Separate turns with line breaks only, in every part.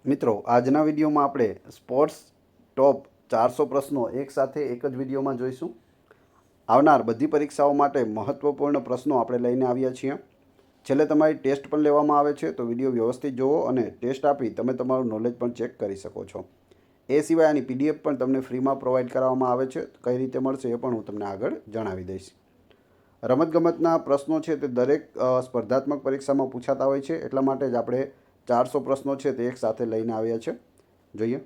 મિત્રો, આજના વિડીયોમાં આપણે સ્પોર્ટ્સ ટોપ 400 પ્રશ્નો એક સાથે એક જ વિડીયોમાં જોઈશું. આવનાર બધી પરીક્ષાઓ માટે મહત્ત્વપૂર્ણ પ્રશ્નો આપણે લઈને આવ્યા છીએ. છેલ્લે તમારી ટેસ્ટ પણ લેવામાં આવે છે, તો વિડીયો વ્યવસ્થિત જુઓ અને ટેસ્ટ આપી તમે તમારું નોલેજ પણ ચેક કરી શકો છો. એ સિવાય આની PDF પણ તમને ફ્રીમાં પ્રોવાઈડ કરવામાં આવે છે. કઈ રીતે મળશે એ પણ હું તમને આગળ જણાવી દઈશ. રમતગમતના પ્રશ્નો છે તે દરેક સ્પર્ધાત્મક પરીક્ષામાં પૂછાતા હોય છે, એટલા માટે જ આપણે 400 પ્રશ્નો છે તે એક સાથે લઈને આવ્યા છે. જોઈએ.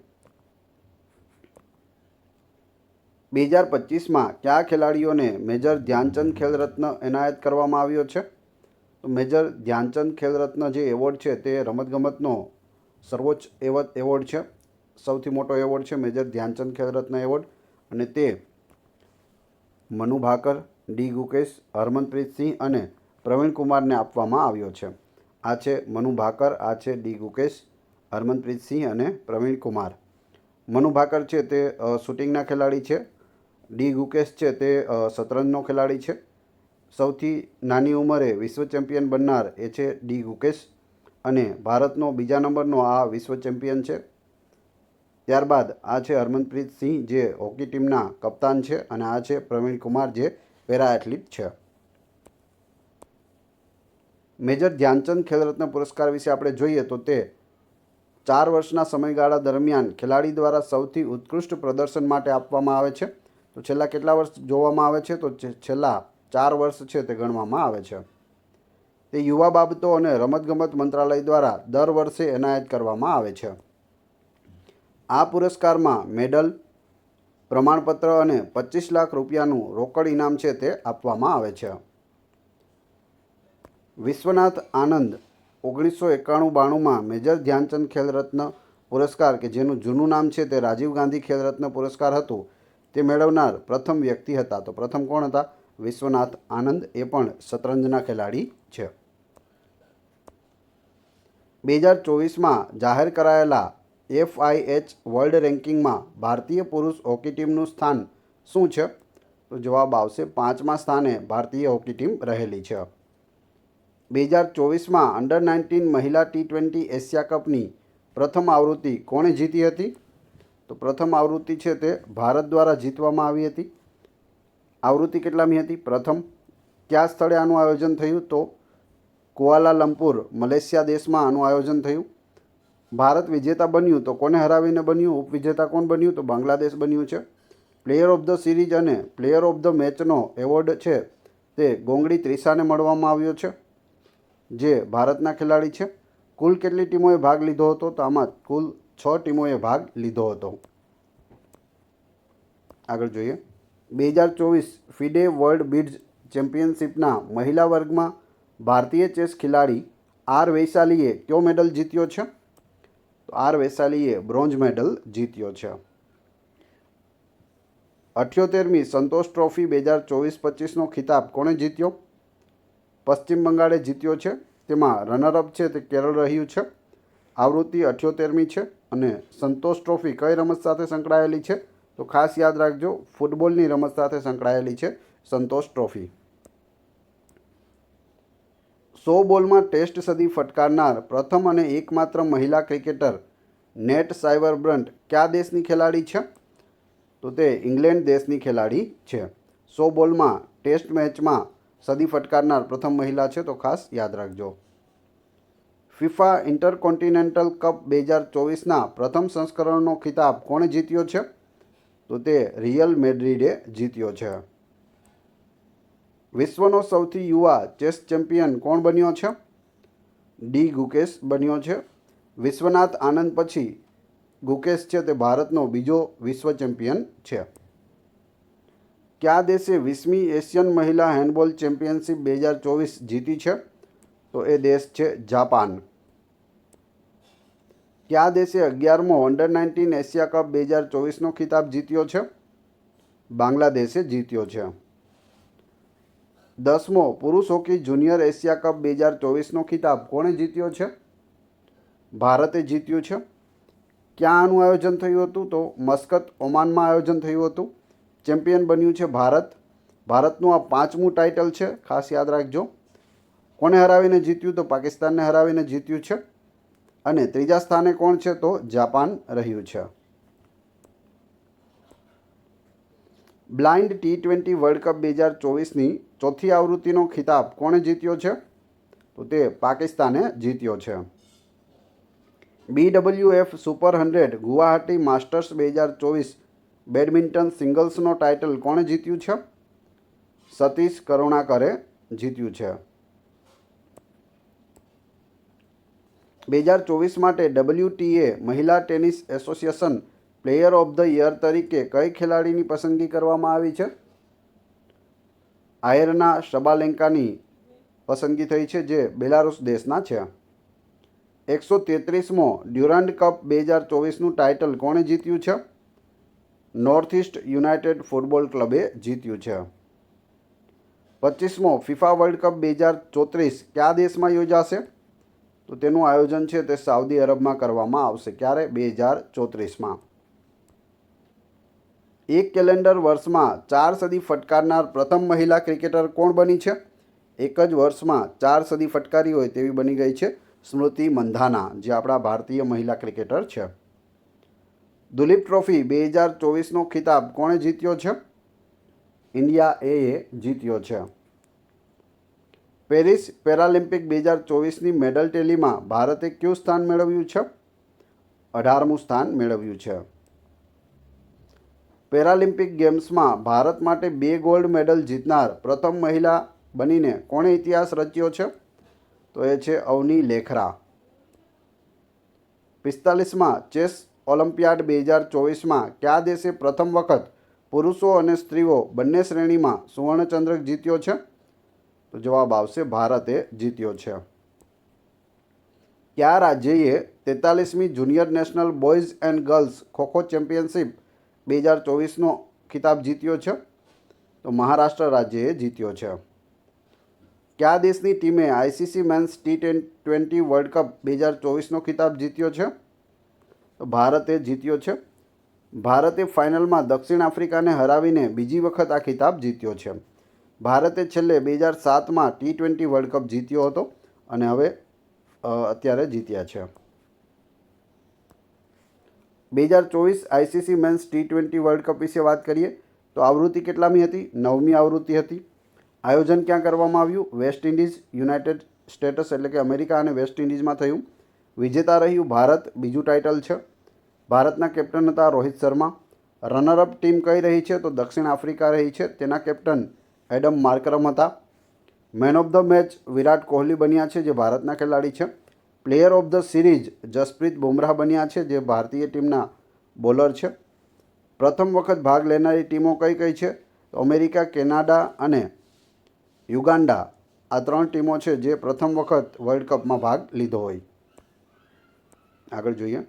2025માં કયા ખેલાડીઓને મેજર ધ્યાનચંદ ખેલરત્ન એનાયત કરવામાં આવ્યો છે? તો મેજર ધ્યાનચંદ ખેલરત્ન જે એવોર્ડ છે તે રમતગમતનો સર્વોચ્ચ એવોર્ડ છે. સૌથી મોટો એવોર્ડ છે મેજર ધ્યાનચંદ ખેલરત્ન એવોર્ડ, અને તે મનુ ભાકર, ડી ગુકેશ, હરમનપ્રીત સિંહ અને પ્રવીણ કુમારને આપવામાં આવ્યો છે. આ છે મનુ ભાકર, આ છે ડી ગુકેશ, હરમનપ્રીત સિંહ અને પ્રવીણ કુમાર. મનુ ભાકર છે તે શૂટિંગના ખેલાડી છે. ડી ગુકેશ છે તે શતરંજનો ખેલાડી છે. સૌથી નાની ઉંમરે વિશ્વ ચેમ્પિયન બનનાર એ છે ડી ગુકેશ, અને ભારતનો બીજા નંબરનો આ વિશ્વ ચેમ્પિયન છે. ત્યારબાદ આ છે હરમનપ્રીત સિંહ જે હોકી ટીમના કપ્તાન છે, અને આ છે પ્રવીણ કુમાર જે પેરા એથ્લીટ છે. મેજર ધ્યાનચંદ ખેલરત્ન પુરસ્કાર વિશે આપણે જોઈએ તો તે 4 વર્ષના સમયગાળા દરમિયાન ખેલાડી દ્વારા સૌથી ઉત્કૃષ્ટ પ્રદર્શન માટે આપવામાં આવે છે. તો છેલ્લા કેટલા વર્ષ જોવામાં આવે છે? તો છેલ્લા 4 વર્ષ છે તે ગણવામાં આવે છે. તે યુવા બાબતો અને રમતગમત મંત્રાલય દ્વારા દર વર્ષે એનાયત કરવામાં આવે છે. આ પુરસ્કારમાં મેડલ, પ્રમાણપત્ર અને 25 લાખ રૂપિયાનું રોકડ ઇનામ છે તે આપવામાં આવે છે. વિશ્વનાથ આનંદ 1991-92માં મેજર ધ્યાનચંદ ખેલરત્ન પુરસ્કાર, કે જેનું જૂનું નામ છે તે રાજીવ ગાંધી ખેલરત્ન પુરસ્કાર હતું, તે મેળવનાર પ્રથમ વ્યક્તિ હતા. તો પ્રથમ કોણ હતા? વિશ્વનાથ આનંદ. એ પણ શતરંજના ખેલાડી છે. 2024માં જાહેર કરાયેલા FIH વર્લ્ડ રેન્કિંગમાં ભારતીય પુરુષ હોકી ટીમનું સ્થાન શું છે? તો જવાબ આવશે 5મા સ્થાને ભારતીય હોકી ટીમ રહેલી છે. 2024માં અંડર-19 મહિલા T20 એશિયા કપની પ્રથમ આવૃત્તિ કોણે જીતી હતી? તો પ્રથમ આવૃત્તિ છે તે ભારત દ્વારા જીતવામાં આવી હતી. આવૃત્તિ કેટલામી હતી? પ્રથમ. કયા સ્થળે આનું આયોજન થયું? તો કુઆલાલંપુર, મલેશિયા દેશમાં આનું આયોજન થયું. ભારત વિજેતા બન્યું તો કોને હરાવીને બન્યું? ઉપવિજેતા કોણ બન્યું? તો બાંગ્લાદેશ બન્યું છે. પ્લેયર ઓફ ધ સિરીઝ અને પ્લેયર ઓફ ધ મેચનો એવોર્ડ છે તે ગોંગડી ત્રિષાને મળવામાં આવ્યો છે, જે ભારતના ખેલાડી છે. કુલ કેટલી ટીમોએ ભાગ લીધો હતો? તો આમાં કુલ 6 ટીમોએ ભાગ લીધો હતો. આગળ જોઈએ. 2024 ફિડે વર્લ્ડ બિડ્સ ચેમ્પિયનશિપના મહિલા વર્ગમાં ભારતીય ચેસ ખેલાડી આર વૈશાલીએ કયો મેડલ જીત્યો છે? તો આર વૈશાલીએ બ્રોન્ઝ મેડલ જીત્યો છે. 78મી સંતોષ ટ્રોફી 2024-25નો ખિતાબ કોણે જીત્યો? પશ્ચિમ બંગાળે જીત્યો છે. તેમાં રનરઅપ છે તે કેરળ રહ્યું છે. આવૃત્તિ 78મી છે, અને સંતોષ ટ્રોફી કઈ રમત સાથે સંકળાયેલી છે? તો ખાસ યાદ રાખજો, ફૂટબોલની રમત સાથે સંકળાયેલી છે સંતોષ ટ્રોફી. 100 બોલમાં ટેસ્ટ સદી ફટકારનાર પ્રથમ અને એકમાત્ર મહિલા ક્રિકેટર નેટ સાયબરબ્રન્ટ કયા દેશની ખેલાડી છે? તો તે ઇંગ્લેન્ડ દેશની ખેલાડી છે. 100 બોલમાં ટેસ્ટ મેચમાં સદી ફટકારનાર પ્રથમ મહિલા છે, તો ખાસ યાદ રાખજો. ફિફા ઇન્ટરકોન્ટિનેન્ટલ કપ 2024ના પ્રથમ સંસ્કરણનો ખિતાબ કોણે જીત્યો છે? તો તે રિયલ મેડ્રિડે જીત્યો છે. વિશ્વનો સૌથી યુવા ચેસ ચેમ્પિયન કોણ બન્યો છે? ડી ગુકેશ બન્યો છે. વિશ્વનાથ આનંદ પછી ગુકેશ છે તે ભારતનો બીજો વિશ્વ ચેમ્પિયન છે. કયા દેશે 20મી એશિયન મહિલા હેન્ડબોલ ચેમ્પિયનશિપ 2024 જીતી છે? તો એ દેશ છે જાપાન. કયા દેશે 11મો અંડર-19 એશિયા કપ 2024નો ખિતાબ જીત્યો છે? બાંગ્લાદેશે જીત્યો છે. 10મો પુરુષ હોકી જુનિયર એશિયા કપ 2024નો ખિતાબ કોણે જીત્યો છે? ભારતે જીત્યું છે. ક્યાં આનું આયોજન થયું હતું? તો મસ્કત, ઓમાનમાં આયોજન થયું હતું. ચેમ્પિયન બન્યું છે ભારત. ભારતનું આ 5મું ટાઇટલ છે, ખાસ યાદ રાખજો. કોને હરાવીને જીત્યું? તો પાકિસ્તાનને હરાવીને જીત્યું છે. અને ત્રીજા સ્થાને કોણ છે તો જાપાન રહ્યું છે. બ્લાઇન્ડ T20 વર્લ્ડ કપ 2024ની ચોથી આવૃત્તિનો ખિતાબ કોણે જીત્યો છે તો તે પાકિસ્તાને જીત્યો છે. BWF super 100 Guwahati masters 2024 badminton સિંગલ્સનો ટાઇટલ કોણે જીત્યું છે? સતીશ કરુણાકરે જીત્યું છે. 2024 માટે WTA મહિલા tennis association player of the year તરીકે કઈ ખેલાડીની પસંદગી કરવામાં આવી છે? આયરના શબાલેન્કાની પસંદગી થઈ છે, જે બેલારુસ દેશના છે. 133મો ડ્યુરાન્ડ કપ 2024નું ટાઇટલ કોણે જીત્યું છે? નોર્થ ઇસ્ટ યુનાઇટેડ ફૂટબોલ ક્લબે જીત્યું છે. 25મો ફિફા વર્લ્ડ કપ 2034 કયા દેશમાં યોજાશે તો તેનું આયોજન છે તે સાઉદી અરબમાં કરવામાં આવશે. ક્યારે? 2034માં. એક કેલેન્ડર વર્ષમાં 4 સદી ફટકારનાર પ્રથમ મહિલા ક્રિકેટર કોણ બની છે? એક જ વર્ષમાં 4 સદી ફટકારી હોય તેવી બની ગઈ છે સ્મૃતિ મંધાના, જે આપણા ભારતીય મહિલા ક્રિકેટર છે. દુલીપ ટ્રોફી 2024નો ખિતાબ કોણે જીત્યો છે? ઇન્ડિયાએ જીત્યો છે. પેરિસ પેરાલિમ્પિક 2024ની મેડલ ટેલીમાં ભારતે કયું સ્થાન મેળવ્યું છે? 18મું સ્થાન મેળવ્યું છે. પેરાલિમ્પિક ગેમ્સમાં ભારત માટે 2 ગોલ્ડ મેડલ જીતનાર પ્રથમ મહિલા બનીને કોણે ઇતિહાસ રચ્યો છે તો એ છે અવની લેખરા. 45માં ચેસ ઓલિમ્પિયાડ 2024માં કયા દેશે પ્રથમ વખત પુરુષો અને સ્ત્રીઓ બંને શ્રેણીમાં સુવર્ણચંદ્રક જીત્યો છે તો જવાબ આવશે ભારતે જીત્યો છે. કયા રાજ્યએ 43મી junior national boys and girls kho kho championship 2024નો ખિતાબ જીત્યો છે તો મહારાષ્ટ્ર રાજ્યએ જીત્યો છે. કયા દેશની ટીમે ICC men's T20 world cup 2024નો ખિતાબ જીત્યો છે તો ભારતે જીત્યો છે. ભારતે ફાઇનલમાં દક્ષિણ આફ્રિકાને હરાવીને બીજી વખત આ ખિતાબ જીત્યો છે. ભારતે છેલ્લે 2007માં T20 વર્લ્ડ કપ જીત્યો હતો અને હવે અત્યારે જીત્યા છે. 2024 ICC men's T20 world cup વિશે વાત કરીએ તો આવૃત્તિ કેટલામી હતી? 9મી આવૃત્તિ હતી. આયોજન ક્યાં કરવામાં આવ્યું? વેસ્ટ ઇન્ડિઝ, યુનાઇટેડ સ્ટેટ્સ એટલે કે અમેરિકા અને વેસ્ટ ઇન્ડિઝમાં થયું. વિજેતા રહ્યું ભારત, બીજું ટાઇટલ છે. ભારતના કેપ્ટન હતા રોહિત શર્મા. રનરઅપ ટીમ કઈ રહી છે તો દક્ષિણ આફ્રિકા રહી છે, તેના કેપ્ટન એડમ માર્કરમ હતા. Man of the match Virat Kohli બન્યા છે, જે ભારતના ખેલાડી છે. Player of the series Jasprit Bumrah બન્યા છે, જે ભારતીય ટીમના બોલર છે. પ્રથમ વખત ભાગ લેનારી ટીમો કઈ કઈ છે તો અમેરિકા, કેનાડા અને યુગાન્ડા આ 3 ટીમો છે જે પ્રથમ વખત વર્લ્ડ કપમાં ભાગ લીધો હોય. આગળ જોઈએ.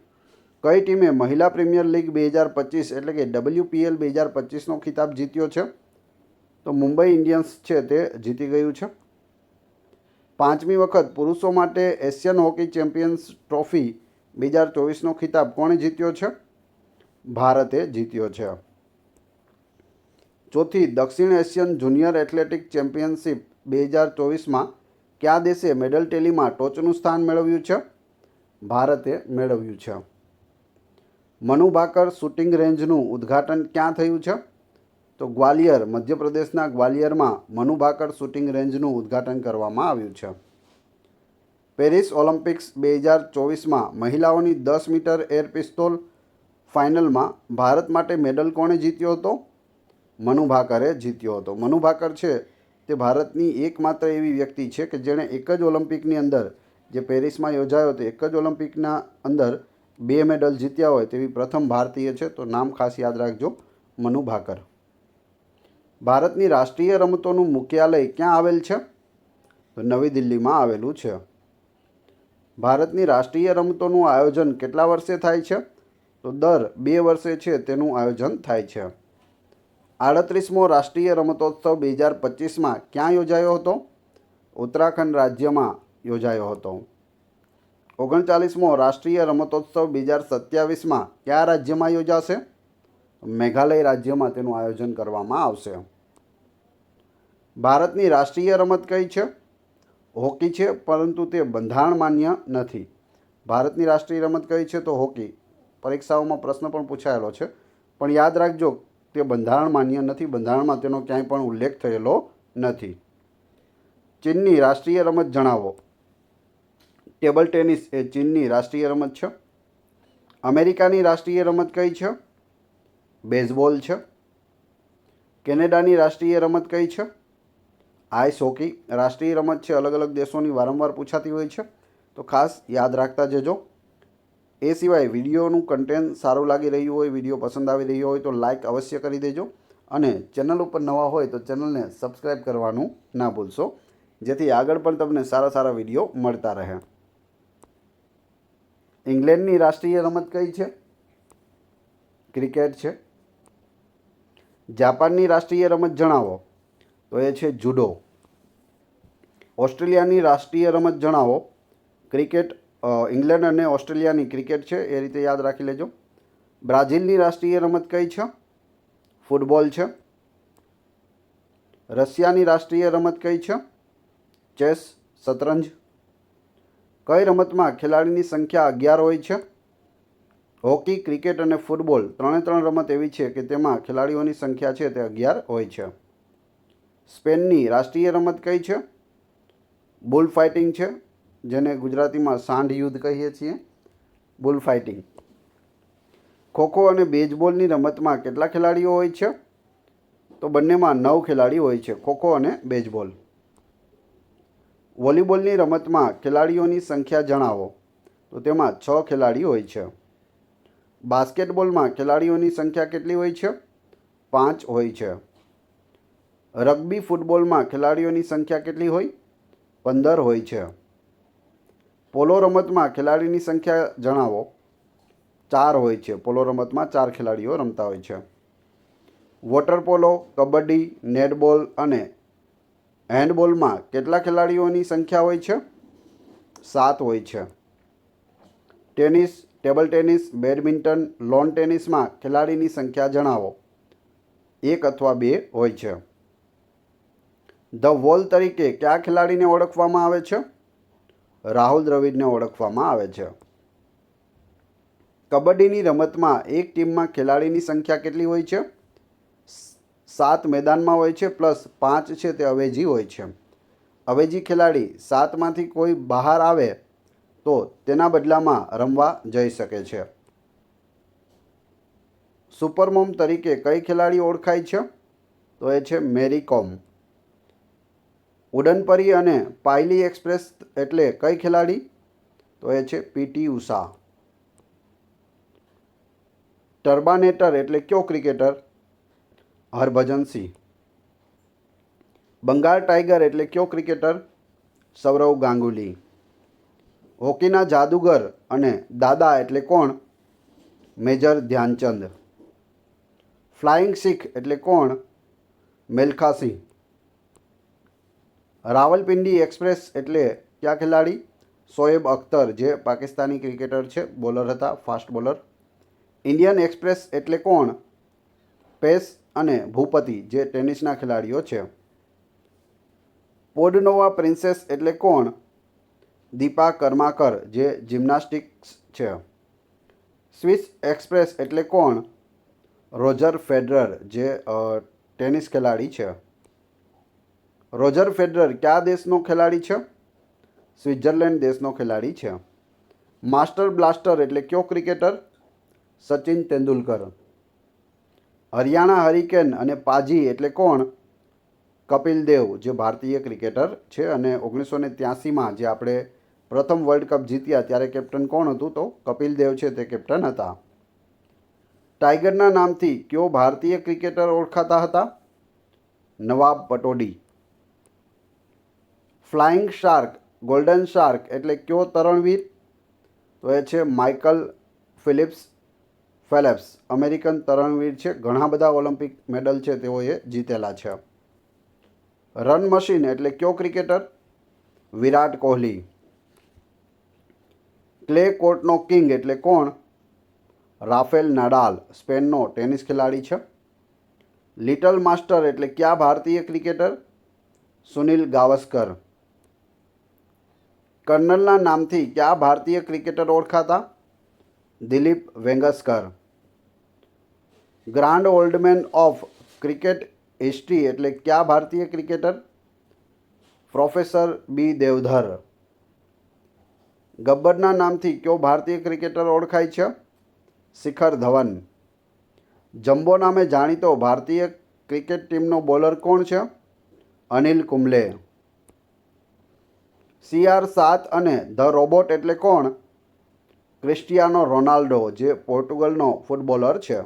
કઈ ટીમે મહિલા પ્રીમિયર લીગ 2025 એટલે કે WPL 2025નો ખિતાબ જીત્યો છે તો મુંબઈ ઇન્ડિયન્સ છે તે જીતી ગયું છે. 5મી વખત પુરુષો માટે એશિયન હોકી ચેમ્પિયન્સ ટ્રોફી 2024નો ખિતાબ કોણે જીત્યો છે? ભારતે જીત્યો છે. ચોથી દક્ષિણ એશિયન જુનિયર એથ્લેટિક ચેમ્પિયનશિપ 2024માં કયા દેશે મેડલ ટેલીમાં ટોચનું સ્થાન મેળવ્યું છે? ભારતે મેળવ્યું છે. મનુ ભાકર શૂટિંગ રેન્જનું ઉદ્ઘાટન ક્યાં થયું છે તો ગ્વાલિયર, મધ્યપ્રદેશના ગ્વાલિયરમાં મનુ ભાકર શૂટિંગ રેન્જનું ઉદ્ઘાટન કરવામાં આવ્યું છે. પેરિસ ઓલિમ્પિક્સ 2024માં મહિલાઓની 10 મીટર એર પિસ્તોલ ફાઇનલમાં ભારત માટે મેડલ કોણે જીત્યો હતો? મનુ ભાકરે જીત્યો હતો. મનુ ભાકર છે તે ભારતની એકમાત્ર એવી વ્યક્તિ છે કે જેણે એક જ ઓલિમ્પિકની અંદર, જે પેરિસમાં યોજાયો હતો, એક જ ઓલિમ્પિકના અંદર 2 મેડલ જીત્યા હોય તેવી પ્રથમ ભારતીય છે. તો નામ ખાસ યાદ રાખજો, મનુ ભાકર. ભારતની રાષ્ટ્રીય રમતોનું મુખ્યાલય ક્યાં આવેલ છે તો નવી દિલ્હીમાં આવેલું છે. ભારતની રાષ્ટ્રીય રમતોનું આયોજન કેટલા વર્ષે થાય છે તો દર 2 વર્ષે છે તેનું આયોજન થાય છે. 38મો રાષ્ટ્રીય રમતોત્સવ 2025માં ક્યાં યોજાયો હતો? ઉત્તરાખંડ રાજ્યમાં યોજાયો હતો. 39મો રાષ્ટ્રીય રમતોત્સવ 2027માં કયા રાજ્યમાં યોજાશે? મેઘાલય રાજ્યમાં તેનું આયોજન કરવામાં આવશે. ભારતની રાષ્ટ્રીય રમત કઈ છે? હોકી છે, પરંતુ તે બંધારણ માન્ય નથી. ભારતની રાષ્ટ્રીય રમત કઈ છે? તો હોકી. પરીક્ષાઓમાં પ્રશ્ન પણ પૂછાયેલો છે, પણ યાદ રાખજો તે બંધારણ માન્ય નથી, બંધારણમાં તેનો ક્યાંય પણ ઉલ્લેખ થયેલો નથી. ચીનની રાષ્ટ્રીય રમત જણાવો. ટેબલ ટેનિસ એ ચીનની રાષ્ટ્રીય રમત છે. અમેરિકાની રાષ્ટ્રીય રમત કઈ છે? બેઝબોલ છે. કેનેડાની રાષ્ટ્રીય રમત કઈ છે? Ice hockey. રાષ્ટ્રીય રમત છે, અલગ અલગ દેશોની વારંવાર પૂછાતી હોય છે, તો ખાસ યાદ રાખતા જજો. એ સિવાય વિડીયોનું કન્ટેન્ટ સારું લાગી રહ્યું હોય, વિડીયો પસંદ આવી રહ્યો હોય તો લાઇક અવશ્ય કરી દેજો, અને ચેનલ ઉપર નવા હોય તો ચેનલને સબસ્ક્રાઈબ કરવાનું ના ભૂલશો, જેથી આગળ પણ તમને સારા સારા વિડીયો મળતા રહે. ઇંગ્લેન્ડની રાષ્ટ્રીય રમત કઈ છે? ક્રિકેટ છે. જાપાનની રાષ્ટ્રીય રમત જણાવો. તો એ છે જુડો. ઓસ્ટ્રેલિયાની રાષ્ટ્રીય રમત જણાવો. ક્રિકેટ. ઇંગ્લેન્ડ અને ઓસ્ટ્રેલિયાની ક્રિકેટ છે, એ રીતે યાદ રાખી લેજો. બ્રાઝિલની રાષ્ટ્રીય રમત કઈ છે? ફૂટબોલ છે. રશિયાની રાષ્ટ્રીય રમત કઈ છે? ચેસ, શતરંજ. કઈ રમતમાં ખેલાડીની સંખ્યા 11 હોય છે? હોકી, ક્રિકેટ અને ફૂટબોલ ત્રણે ત્રણ રમત એવી છે કે તેમાં ખેલાડીઓની સંખ્યા છે તે 11 હોય છે. સ્પેનની રાષ્ટ્રીય રમત કઈ છે? બુલ ફાઇટિંગ છે, જેને ગુજરાતીમાં સાંઢ યુદ્ધ કહીએ છીએ, બુલ ફાઇટિંગ. ખોખો અને બેઝબોલની રમતમાં કેટલા ખેલાડીઓ હોય છે? તો બંનેમાં 9 ખેલાડી હોય છે, ખોખો અને બેઝબોલ. વોલીબોલની રમતમાં ખેલાડીઓની સંખ્યા જણાવો. તો તેમાં 6 ખેલાડી હોય છે. બાસ્કેટબોલમાં ખેલાડીઓની સંખ્યા કેટલી હોય છે? 5 હોય છે. રગ્બી ફૂટબોલમાં ખેલાડીઓની સંખ્યા કેટલી હોય? 15 હોય છે. પોલો રમતમાં ખેલાડીની સંખ્યા જણાવો. 4 હોય છે. પોલો રમતમાં 4 ખેલાડીઓ રમતા હોય છે. વોટર પોલો, કબડ્ડી, નેટબોલ અને હેન્ડબોલમાં કેટલા ખેલાડીઓની સંખ્યા હોય છે? 7 હોય છે. Tennis, table tennis, badminton, lawn ટેનિસમાં ખેલાડીની સંખ્યા જણાવો. 1 અથવા 2 હોય છે. ધ વોલ તરીકે કયા ખેલાડીને ઓળખવામાં આવે છે? રાહુલ દ્રવિડને ઓળખવામાં આવે છે. કબડ્ડીની રમતમાં એક ટીમમાં ખેલાડીની સંખ્યા કેટલી હોય છે? 7 મેદાનમાં હોય છે, પ્લસ 5 છે તે અવેજી હોય છે. અવેજી ખેલાડી 7માંથી કોઈ બહાર આવે તો તેના બદલામાં રમવા જઈ શકે છે. સુપરમોમ તરીકે કઈ ખેલાડી ઓળખાય છે? તો એ છે મેરી કોમ. ઉડનપરી અને પાયલી એક્સપ્રેસ એટલે કઈ ખેલાડી? તો એ છે પીટી ઉષા. ટર્બાનેટર એટલે કયો ક્રિકેટર? હરભજન સિંહ. બંગાળ ટાઈગર એટલે કયો ક્રિકેટર? સૌરવ ગાંગુલી. હોકીના જાદુગર અને દાદા એટલે કોણ? મેજર ધ્યાનચંદ. ફ્લાઇંગ શીખ એટલે કોણ? મિલ્ખા સિંહ. રાવલપિંડી એક્સપ્રેસ એટલે કયા ખેલાડી? શોએબ અખ્તર, જે પાકિસ્તાની ક્રિકેટર છે, બોલર હતા, ફાસ્ટ બોલર. ઇન્ડિયન એક્સપ્રેસ એટલે કોણ? પેસ અને ભૂપતિ, જે ટેનિસના ખેલાડીઓ છે. પોડનોવા પ્રિન્સેસ એટલે કોણ? દીપા કર્માકર, જે જિમ્નાસ્ટિક્સ છે. સ્વિસ એક્સપ્રેસ એટલે કોણ? રોજર ફેડરર, જે ટેનિસ ખેલાડી છે. રોજર ફેડરર કયા દેશનો ખેલાડી છે? સ્વિટ્ઝરલેન્ડ દેશનો ખેલાડી છે. માસ્ટર બ્લાસ્ટર એટલે કયો ક્રિકેટર? સચિન તેંડુલકર. હરિયાણા હરિકેન અને પાજી એટલે કોણ? કપિલ દેવ, જે ભારતીય ક્રિકેટર છે, અને 1983માં જે આપણે પ્રથમ વર્લ્ડ કપ જીત્યા ત્યારે કેપ્ટન કોણ હતું? તો કપિલ દેવ છે તે કેપ્ટન હતા. ટાઈગરના નામથી કયો ભારતીય ક્રિકેટર ઓળખાતા હતા? નવાબ Pataudi. Flying shark, golden shark એટલે કયો તરણવીર? તો એ છે માઇકલ ફેલેપ્સ, અમેરિકન તરણવીર છે. ઘણા બધા ઓલિમ્પિક મેડલ છે તેઓએ જીતેલા છે. રન મશીન એટલે કયો cricketer? Virat Kohli. Clay કોર્ટનો king એટલે કોણ? રાફેલ નાડાલ, સ્પેનનો ટેનિસ ખેલાડી છે. લિટલ માસ્ટર એટલે કયા ભારતીય ક્રિકેટર? સુનિલ ગાવસ્કર. કર્નલના નામથી કયા ભારતીય ક્રિકેટર ઓળખાતા? Dilip Vengsarkar. Grand old man of cricket history એટલે કયા ભારતીય ક્રિકેટર? Professor B Deodhar. ગબ્બરના નામથી કયો ભારતીય ક્રિકેટર ઓળખાય છે? શિખર ધવન. જમ્બો નામે જાણીતો ભારતીય ક્રિકેટ ટીમનો બોલર કોણ છે? અનિલ કુંબલે. CR7 અને ધ રોબોટ એટલે કોણ? ક્રિસ્ટિયાનો રોનાલ્ડો, જે પોર્ટુગલનો ફૂટબોલર છે.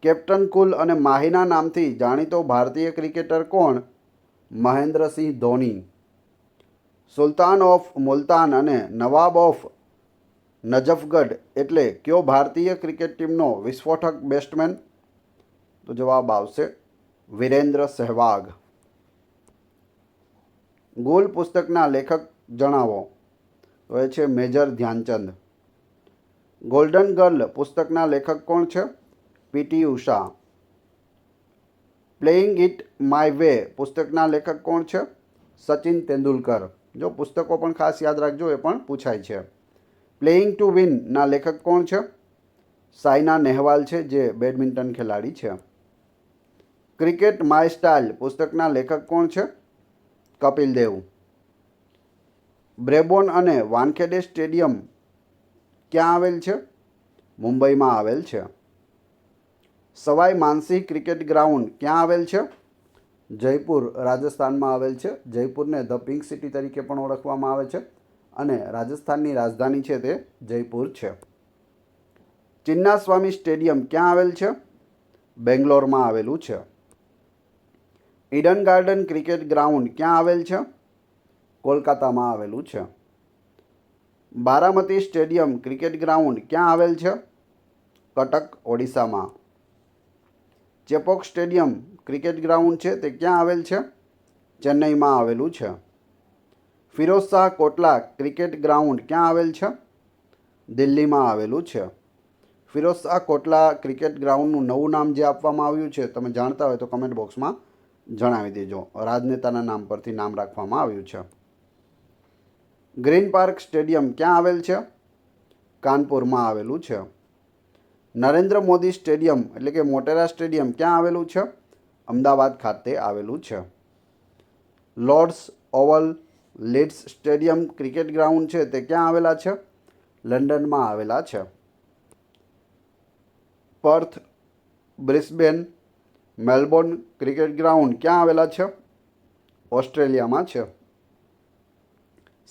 કેપ્ટન કુલ અને માહીના નામથી જાણીતો ભારતીય ક્રિકેટર કોણ? મહેન્દ્રસિંહ ધોની. સુલતાન ઓફ મુલતાન અને નવાબ ઓફ નજફગઢ એટલે કયો ભારતીય ક્રિકેટ ટીમનો વિસ્ફોટક બેટ્સમેન? તો જવાબ આવશે વિરેન્દ્ર સહેવાગ. ગોલ પુસ્તકના લેખક જણાવો. તો એ છે મેજર ધ્યાનચંદ. ગોલ્ડન ગર્લ પુસ્તકના લેખક કોણ છે? PT Usha. Playing it my way પુસ્તકના લેખક કોણ છે? સચિન તેંડુલકર. જો પુસ્તકો પણ ખાસ યાદ રાખજો, એ પણ પૂછાય છે. પ્લેઇંગ ટુ વિનના લેખક કોણ છે? સાયના નેહવાલ છે, જે બેડમિન્ટન ખેલાડી છે. ક્રિકેટ માય સ્ટાઇલ પુસ્તકના લેખક કોણ છે? કપિલ દેવ. બ્રેબોર્ન અને વાનખેડે સ્ટેડિયમ ક્યાં આવેલ છે? મુંબઈમાં આવેલ છે. સવાઈ માનસિંહ ક્રિકેટ ગ્રાઉન્ડ ક્યાં આવેલ છે? જયપુર, રાજસ્થાનમાં આવેલ છે. જયપુરને ધ પિંક સિટી તરીકે પણ ઓળખવામાં આવે છે અને રાજસ્થાનની રાજધાની છે તે જયપુર છે. ચિન્નાસ્વામી સ્ટેડિયમ ક્યાં આવેલ છે? બેંગ્લોરમાં આવેલું છે. ઈડન ગાર્ડન ક્રિકેટ ગ્રાઉન્ડ ક્યાં આવેલ છે? કોલકાતામાં આવેલું છે. બારામતી સ્ટેડિયમ ક્રિકેટ ગ્રાઉન્ડ ક્યાં આવેલ છે? કટક, ઓડિશામાં. ચેપોક સ્ટેડિયમ ક્રિકેટ ગ્રાઉન્ડ છે તે ક્યાં આવેલ છે? ચેન્નઈમાં આવેલું છે. ફિરોઝ શાહ કોટલા ક્રિકેટ ગ્રાઉન્ડ ક્યાં આવેલ છે? દિલ્હીમાં આવેલું છે. ફિરોઝ શાહ કોટલા ક્રિકેટ ગ્રાઉન્ડનું નવું નામ જે આપવામાં આવ્યું છે, તમે જાણતા હોય તો કમેન્ટ બોક્સમાં જણાવી દેજો. રાજનેતાના નામ પરથી નામ રાખવામાં આવ્યું છે. ગ્રીન પાર્ક સ્ટેડિયમ ક્યાં આવેલ છે? કાનપુરમાં આવેલું છે. નરેન્દ્ર મોદી સ્ટેડિયમ એટલે કે મોટેરા સ્ટેડિયમ ક્યાં આવેલું છે? અમદાવાદ ખાતે આવેલું છે. Lords Oval leads stadium cricket ground છે તે ક્યાં આવેલા છે? લંડનમાં આવેલા છે. Perth, Brisbane, Melbourne cricket ground ક્યાં આવેલા છે? ઓસ્ટ્રેલિયામાં છે.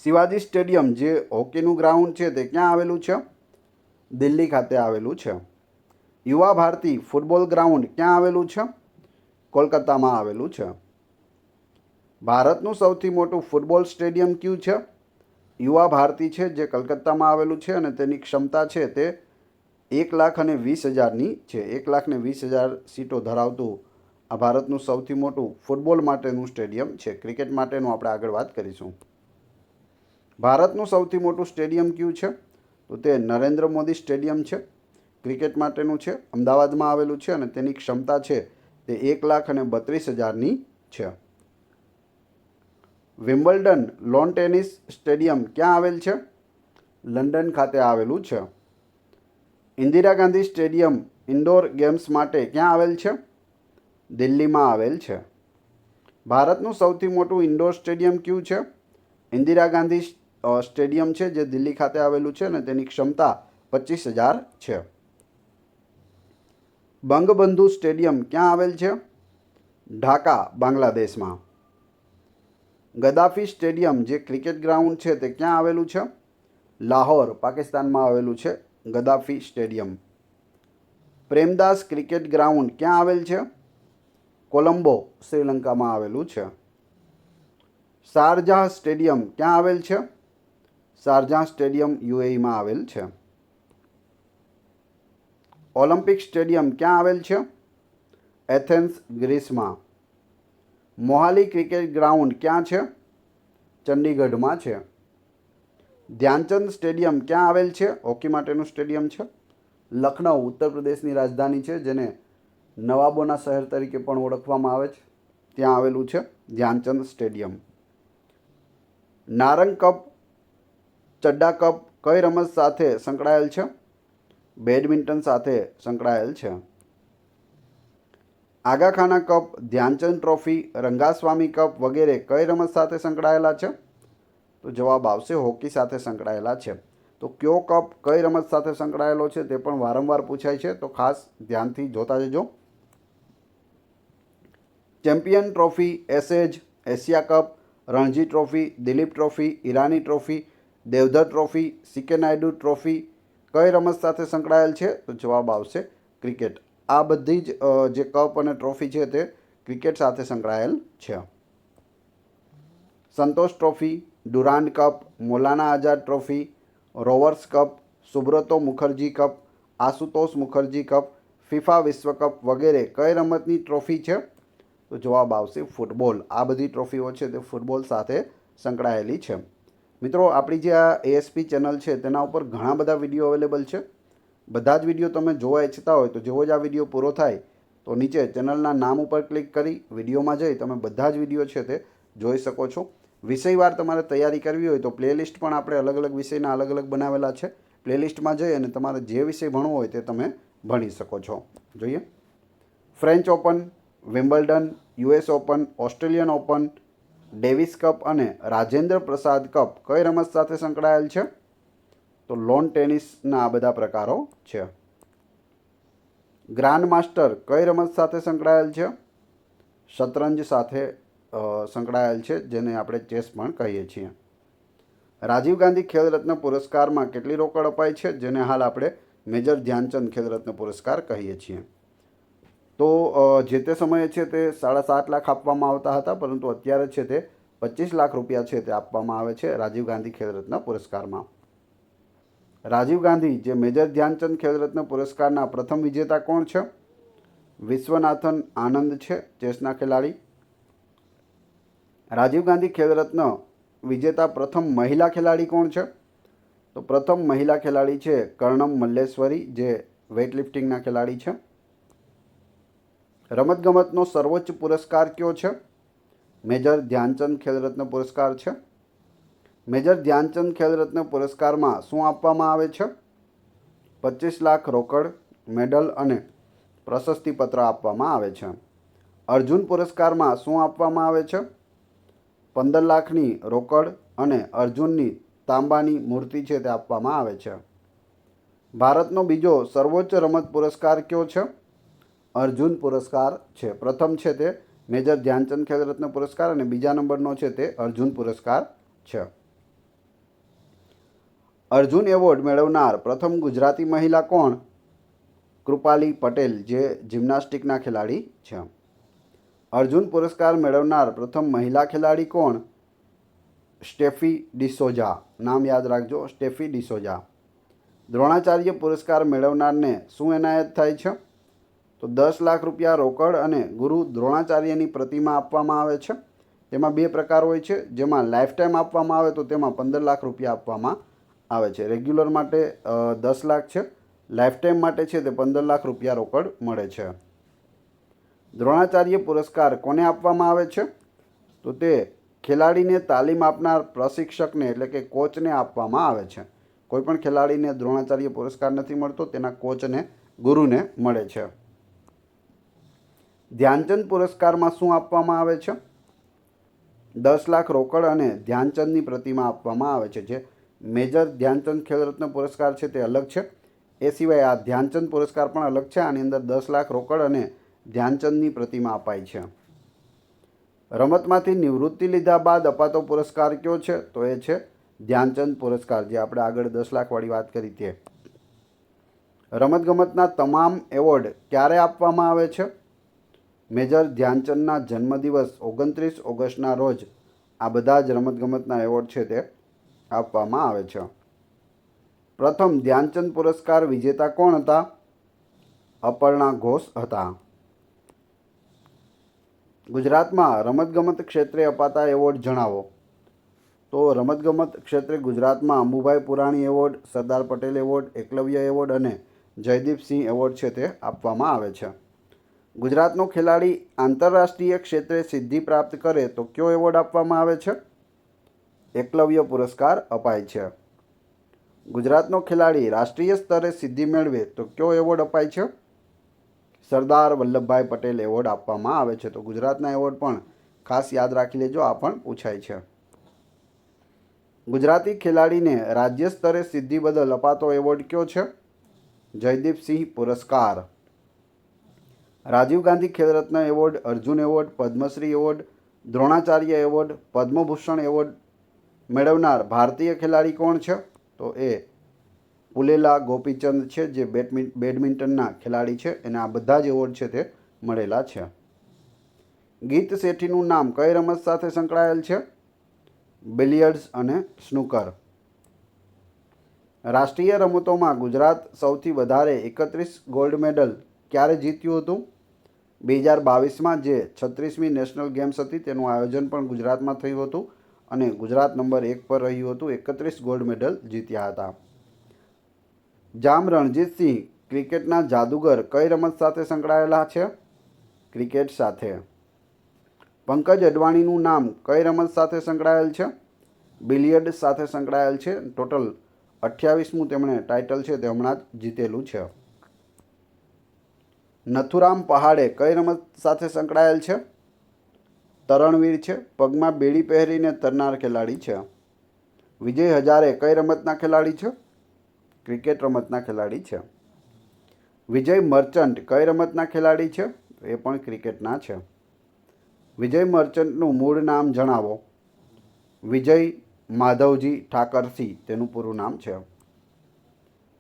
શિવાજી સ્ટેડિયમ જે હોકીનું ગ્રાઉન્ડ છે તે ક્યાં આવેલું છે? દિલ્હી ખાતે આવેલું છે. યુવા ભારતી ફૂટબોલ ગ્રાઉન્ડ ક્યાં આવેલું છે? કોલકાતામાં આવેલું છે. ભારતનું સૌથી મોટું ફૂટબોલ સ્ટેડિયમ કયું છે? યુવા ભારતી છે, જે કલકત્તામાં આવેલું છે અને તેની ક્ષમતા છે તે 1,20,000ની છે. 1,20,000 સીટો ધરાવતું આ ભારતનું સૌથી મોટું ફૂટબોલ માટેનું સ્ટેડિયમ છે. ક્રિકેટ માટેનું આપણે આગળ વાત કરીશું. ભારતનું સૌથી મોટું સ્ટેડિયમ કયું છે? તો તે નરેન્દ્ર મોદી સ્ટેડિયમ છે. ક્રિકેટ માટેનું છે. અમદાવાદમાં આવેલું છે અને તેની ક્ષમતા છે તે 1,32,000ની છે. વિમ્બલ્ડન લોન ટેનિસ સ્ટેડિયમ ક્યાં આવેલ છે? લંડન ખાતે આવેલું છે. Indira Gandhi stadium indoor games માટે ક્યાં આવેલ છે? દિલ્હીમાં આવેલ છે. ભારતનું સૌથી મોટું ઇન્ડોર સ્ટેડિયમ કયું છે? ઇન્દિરા ગાંધી સ્ટેડિયમ છે, જે દિલ્હી ખાતે આવેલું છે અને તેની ક્ષમતા 25,000 છે. બંગબંધુ સ્ટેડિયમ ક્યાં આવેલ છે? ઢાકા, બાંગ્લાદેશમાં. ગદ્દાફી સ્ટેડિયમ જે ક્રિકેટ ગ્રાઉન્ડ છે તે ક્યાં આવેલું છે? લાહોર, પાકિસ્તાનમાં આવેલું છે Gaddafi stadium. Premdas cricket ground ક્યાં આવેલ છે? કોલંબો, શ્રીલંકામાં આવેલું છે. શારજાહ સ્ટેડિયમ ક્યાં આવેલ છે? શારજાહ સ્ટેડિયમ UAEમાં આવેલ છે. ઓલિમ્પિક સ્ટેડિયમ ક્યાં આવેલ છે? એથેન્સ, ગ્રીસમાં. મોહાલી ક્રિકેટ ગ્રાઉન્ડ ક્યાં છે? ચંડીગઢમાં છે. ધ્યાનચંદ સ્ટેડિયમ ક્યાં આવેલ છે? હોકી માટેનું સ્ટેડિયમ છે. લખનઉ, ઉત્તર પ્રદેશની રાજધાની છે, જેને નવાબોના શહેર તરીકે પણ ઓળખવામાં આવે છે. ત્યાં આવેલું છે Dhyan Chand stadium. Narang cup, ચડ્ડા cup કઈ રમત સાથે સંકળાયેલ છે? બેડમિન્ટન સાથે સંકળાયેલ છે. આગાખાના cup, Dhyan Chand trophy, Rangaswamy cup વગેરે કઈ રમત સાથે સંકળાયેલા છે? તો જવાબ આવશે હોકી સાથે સંકળાયેલા છે. તો કયો કપ કઈ રમત સાથે સંકળાયેલો છે તે પણ વારંવાર પૂછાય છે, તો ખાસ ધ્યાનથી જોતા જજો. Champion trophy, Ashes, Asia cup, Ranji trophy, Dilip trophy, Irani trophy, Deodhar trophy, C K Naidu trophy કઈ રમત સાથે સંકળાયેલ છે? તો જવાબ આવશે ક્રિકેટ. આ બધી જ જે કપ અને ટ્રોફી છે તે ક્રિકેટ સાથે સંકળાયેલ છે. Santosh trophy, Durand cup, Maulana Azad trophy, Rovers cup, Subroto Mukherjee cup, Ashutosh Mukherjee cup, FIFA વિશ્વકપ વગેરે કઈ રમતની ટ્રોફી છે? તો જવાબ આવશે ફૂટબોલ. આ બધી ટ્રોફીઓ છે તે ફૂટબોલ સાથે સંકળાયેલી છે. મિત્રો, આપણી જે આ ASP ચેનલ છે તેના ઉપર ઘણા બધા વિડીયો અવેલેબલ છે. બધા જ વિડીયો તમે જોવા ઈચ્છતા હોય તો જેવો જ આ વિડીયો પૂરો થાય તો નીચે ચેનલના નામ ઉપર ક્લિક કરી વિડીયોમાં જઈ તમે બધા જ વિડીયો છે તે જોઈ શકો છો. વિષયવાર તમારે તૈયારી કરવી હોય તો પ્લેલિસ્ટ પણ આપણે અલગ અલગ વિષયના અલગ અલગ બનાવેલા છે. પ્લેલિસ્ટમાં જઈ અને તમારે જે વિષય ભણવો હોય તે તમે ભણી શકો છો. જોઈએ, French open, Wimbledon, US open, Australian open, Davis cup અને રાજેન્દ્ર પ્રસાદ કપ કઈ રમત સાથે સંકળાયેલ છે? તો લોન ટેનિસના આ બધા પ્રકારો છે. ગ્રાન્ડ માસ્ટર કઈ રમત સાથે સંકળાયેલ છે? શતરંજ સાથે સંકળાયેલ છે, જેને આપણે ચેસ પણ કહીએ છીએ. રાજીવ ગાંધી ખેલરત્ન પુરસ્કારમાં કેટલી રોકડ અપાય છે, જેને હાલ આપણે મેજર ધ્યાનચંદ ખેલરત્ન પુરસ્કાર કહીએ છીએ? તો જે તે સમયે છે તે 7.5 લાખ આપવામાં આવતા હતા, પરંતુ અત્યારે છે તે 25 લાખ રૂપિયા છે તે આપવામાં આવે છે રાજીવ ગાંધી ખેલરત્ન પુરસ્કારમાં. રાજીવ ગાંધી જે મેજર ધ્યાનચંદ ખેલરત્ન પુરસ્કારના પ્રથમ વિજેતા કોણ છે? વિશ્વનાથન આનંદ છે, ચેસના ખેલાડી. રાજીવ ગાંધી ખેલરત્ન વિજેતા પ્રથમ મહિલા ખેલાડી કોણ છે? તો પ્રથમ મહિલા ખેલાડી છે કર્ણમ મલ્લેશ્વરી, જે વેઇટલિફ્ટિંગના ખેલાડી છે. રમતગમતનો સર્વોચ્ચ પુરસ્કાર કયો છે? મેજર ધ્યાનચંદ ખેલરત્ન પુરસ્કાર છે. મેજર ધ્યાનચંદ ખેલરત્ન પુરસ્કારમાં શું આપવામાં આવે છે? 25 લાખ રોકડ, મેડલ અને પ્રશસ્તિપત્ર આપવામાં આવે છે. અર્જુન પુરસ્કારમાં શું આપવામાં આવે છે? 15 લાખની રોકડ અને અર્જુનની તાંબાની મૂર્તિ છે તે આપવામાં આવે છે. ભારતનો બીજો સર્વોચ્ચ રમત પુરસ્કાર કયો છે? અર્જુન પુરસ્કાર છે. પ્રથમ છે તે મેજર ધ્યાનચંદ ખેલરત્ન પુરસ્કાર અને બીજા નંબરનો છે તે અર્જુન પુરસ્કાર છે. અર્જુન એવોર્ડ મેળવનાર પ્રથમ ગુજરાતી મહિલા કોણ? કૃપાલી પટેલ, જે જિમ્નાસ્ટિકના ખેલાડી છે. અર્જુન પુરસ્કાર મેળવનાર પ્રથમ મહિલા ખેલાડી કોણ? સ્ટેફી ડિસોઝા. નામ યાદ રાખજો, સ્ટેફી ડિસોઝા. દ્રોણાચાર્ય પુરસ્કાર મેળવનારને શું એનાયત થાય છે? તો 10 લાખ રૂપિયા રોકડ અને ગુરુ દ્રોણાચાર્યની પ્રતિમા આપવામાં આવે છે. તેમાં બે પ્રકાર હોય છે, જેમાં લાઈફ ટાઈમ આપવામાં આવે તો તેમાં 15 લાખ રૂપિયા આપવામાં આવે છે. રેગ્યુલર માટે 10 લાખ છે, લાઈફ ટાઈમ માટે છે તે 15 લાખ રૂપિયા રોકડ મળે છે. દ્રોણાચાર્ય પુરસ્કાર કોને આપવામાં આવે છે? તો તે ખેલાડીને તાલીમ આપનાર પ્રશિક્ષકને એટલે કે કોચને આપવામાં આવે છે. કોઈ પણ ખેલાડીને દ્રોણાચાર્ય પુરસ્કાર નથી મળતો, તેના કોચને, ગુરુને મળે છે. ધ્યાનચંદ પુરસ્કારમાં શું આપવામાં આવે છે? 10 લાખ રોકડ અને ધ્યાનચંદની પ્રતિમા આપવામાં આવે છે. જે મેજર ધ્યાનચંદ ખેલરત્ન પુરસ્કાર છે તે અલગ છે, એ સિવાય આ ધ્યાનચંદ પુરસ્કાર પણ અલગ છે. આની અંદર 10 લાખ રોકડ અને ધ્યાનચંદની પ્રતિમા અપાય છે. રમતમાંથી નિવૃત્તિ લીધા બાદ અપાતો પુરસ્કાર કયો છે? તો એ છે ધ્યાનચંદ પુરસ્કાર, જે આપણે આગળ 10 લાખવાળી વાત કરી તે. રમતગમતના તમામ એવોર્ડ ક્યારે આપવામાં આવે છે? મેજર ધ્યાનચંદના જન્મદિવસ 29 ઓગસ્ટના રોજ આ બધા જ રમતગમતના એવોર્ડ છે તે આપવામાં આવે છે. પ્રથમ ધ્યાનચંદ પુરસ્કાર વિજેતા કોણ હતા? અપર્ણા ઘોષ હતા. ગુજરાતમાં રમતગમત ક્ષેત્રે અપાતા એવોર્ડ જણાવો. તો રમતગમત ક્ષેત્રે ગુજરાતમાં Ambubhai Purani award, Sardar Patel award, Eklavya award અને જયદીપસિંહ એવોર્ડ છે તે આપવામાં આવે છે. ગુજરાતનો ખેલાડી આંતરરાષ્ટ્રીય ક્ષેત્રે સિદ્ધિ પ્રાપ્ત કરે તો કયો એવોર્ડ આપવામાં આવે છે? એકલવ્ય પુરસ્કાર અપાય છે. ગુજરાતનો ખેલાડી રાષ્ટ્રીય સ્તરે સિદ્ધિ મેળવે તો કયો એવોર્ડ અપાય છે? સરદાર વલ્લભભાઈ પટેલ એવોર્ડ આપવામાં આવે છે. તો ગુજરાતના એવોર્ડ પણ ખાસ યાદ રાખી લેજો, આ પણ પૂછાય છે. ગુજરાતી ખેલાડીને રાજ્ય સ્તરે સિદ્ધિ બદલ અપાતો એવોર્ડ કયો છે? જયદીપસિંહ પુરસ્કાર. Rajiv Gandhi Khelratna award, Arjuna award, Padmashri award, Dronacharya award, Padmabhushan award મેળવનાર ભારતીય ખેલાડી કોણ છે? તો એ પુલેલા ગોપીચંદ છે, જે બેડમિન્ટનના ખેલાડી છે. એને આ બધા જ એવોર્ડ છે તે મળેલા છે. ગીત શેઠીનું નામ કઈ રમત સાથે સંકળાયેલ છે? બિલિયર્ડ્સ અને સ્નૂકર. રાષ્ટ્રીય રમતોમાં ગુજરાત સૌથી વધારે 31 ગોલ્ડ મેડલ ક્યારે જીત્યું હતું? 2022માં જે 36મી નેશનલ ગેમ્સ હતી તેનું આયોજન પણ ગુજરાતમાં થયું હતું અને ગુજરાત નંબર 1 પર રહ્યું હતું. 31 ગોલ્ડ મેડલ જીત્યા હતા. જામ રણજીતસિંહ ક્રિકેટના જાદુગર કઈ રમત સાથે સંકળાયેલા છે? ક્રિકેટ સાથે. પંકજ અડવાણીનું નામ કઈ રમત સાથે સંકળાયેલ છે? બિલિયર્ડ સાથે સંકળાયેલ છે. ટોટલ 28મું તેમણે ટાઇટલ છે તે હમણાં જ જીતેલું છે. નથુરામ પહાડે કઈ રમત સાથે સંકળાયેલ છે? તરણવીર છે. પગમાં બેડી પહેરીને તરનાર ખેલાડી છે. વિજય હજારે કઈ રમતના ખેલાડી છે? ક્રિકેટ રમતના ખેલાડી છે. વિજય મર્ચન્ટ કઈ રમતના ખેલાડી છે? એ પણ ક્રિકેટના છે. વિજય મર્ચન્ટનું મૂળ નામ જણાવો. વિજય માધવજી ઠાકરસી તેનું પૂરું નામ છે.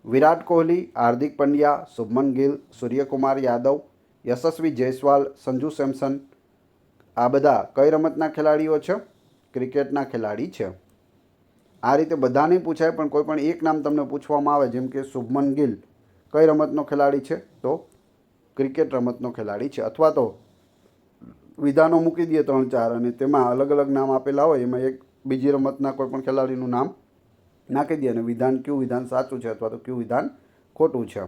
વિરાટ કોહલી, હાર્દિક પંડ્યા, શુભમન ગિલ, સૂર્યકુમાર યાદવ, યશસ્વી જયસ્વાલ, સંજુ સેમસન આ બધા કઈ રમતના ખેલાડીઓ છે? ક્રિકેટના ખેલાડી છે. આ રીતે બધા નહીં પૂછાય, પણ કોઈ પણ એક નામ તમને પૂછવામાં આવે, જેમ કે શુભમન ગિલ કઈ રમતનો ખેલાડી છે? તો ક્રિકેટ રમતનો ખેલાડી છે. અથવા તો વિધાનો મૂકી દઈએ 3-4 અને તેમાં અલગ અલગ નામ આપેલા હોય, એમાં એક બીજી રમતના કોઈ પણ ખેલાડીનું નામ નાખી દઈએ અને વિધાન કયું વિધાન સાચું છે અથવા તો કયું વિધાન ખોટું છે,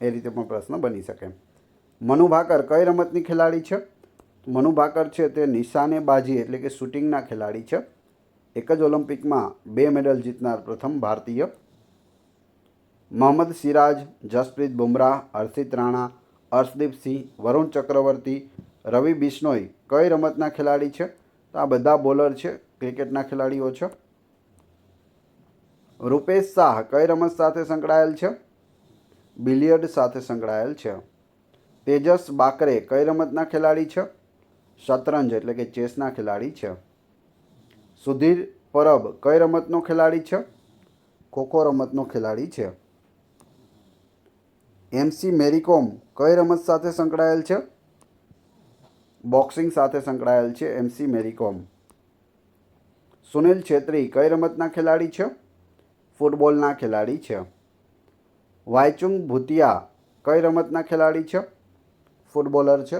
એ રીતે પણ પ્રશ્ન બની શકે. મનુ ભાકર કઈ રમતની ખેલાડી છે? મનુ ભાકર છે તે નિશાનેબાજી એટલે કે શૂટિંગના ખેલાડી છે. એક જ ઓલિમ્પિકમાં 2 મેડલ જીતનાર પ્રથમ ભારતીય. મોહમ્મદ સિરાજ, જસપ્રીત બુમરાહ, હર્ષિત રાણા, અર્શદીપસિંહ, વરુણ ચક્રવર્તી, રવિ બિશ્નોઈ કઈ રમતના ખેલાડી છે? તો આ બધા બોલર છે, ક્રિકેટના ખેલાડીઓ છે. રૂપેશ શાહ કઈ રમત સાથે સંકળાયેલ છે? બિલિયર્ડ સાથે સંકળાયેલ છે. તેજસ બાકરે કઈ રમતના ખેલાડી છે? શતરંજ એટલે કે ચેસના ખેલાડી છે. સુધીર પરબ કઈ રમતનો ખેલાડી છે? ખોખો રમતનો ખેલાડી છે. MC મેરીકોમ કઈ રમત સાથે સંકળાયેલ છે? બોક્સિંગ સાથે સંકળાયેલ છે MC મેરીકોમ. સુનિલ છેત્રી કઈ રમતના ખેલાડી છે? ફૂટબોલના ખેલાડી છે. વાયચુંગ ભૂતિયા કઈ રમતના ખેલાડી છે? ફૂટબોલર છે.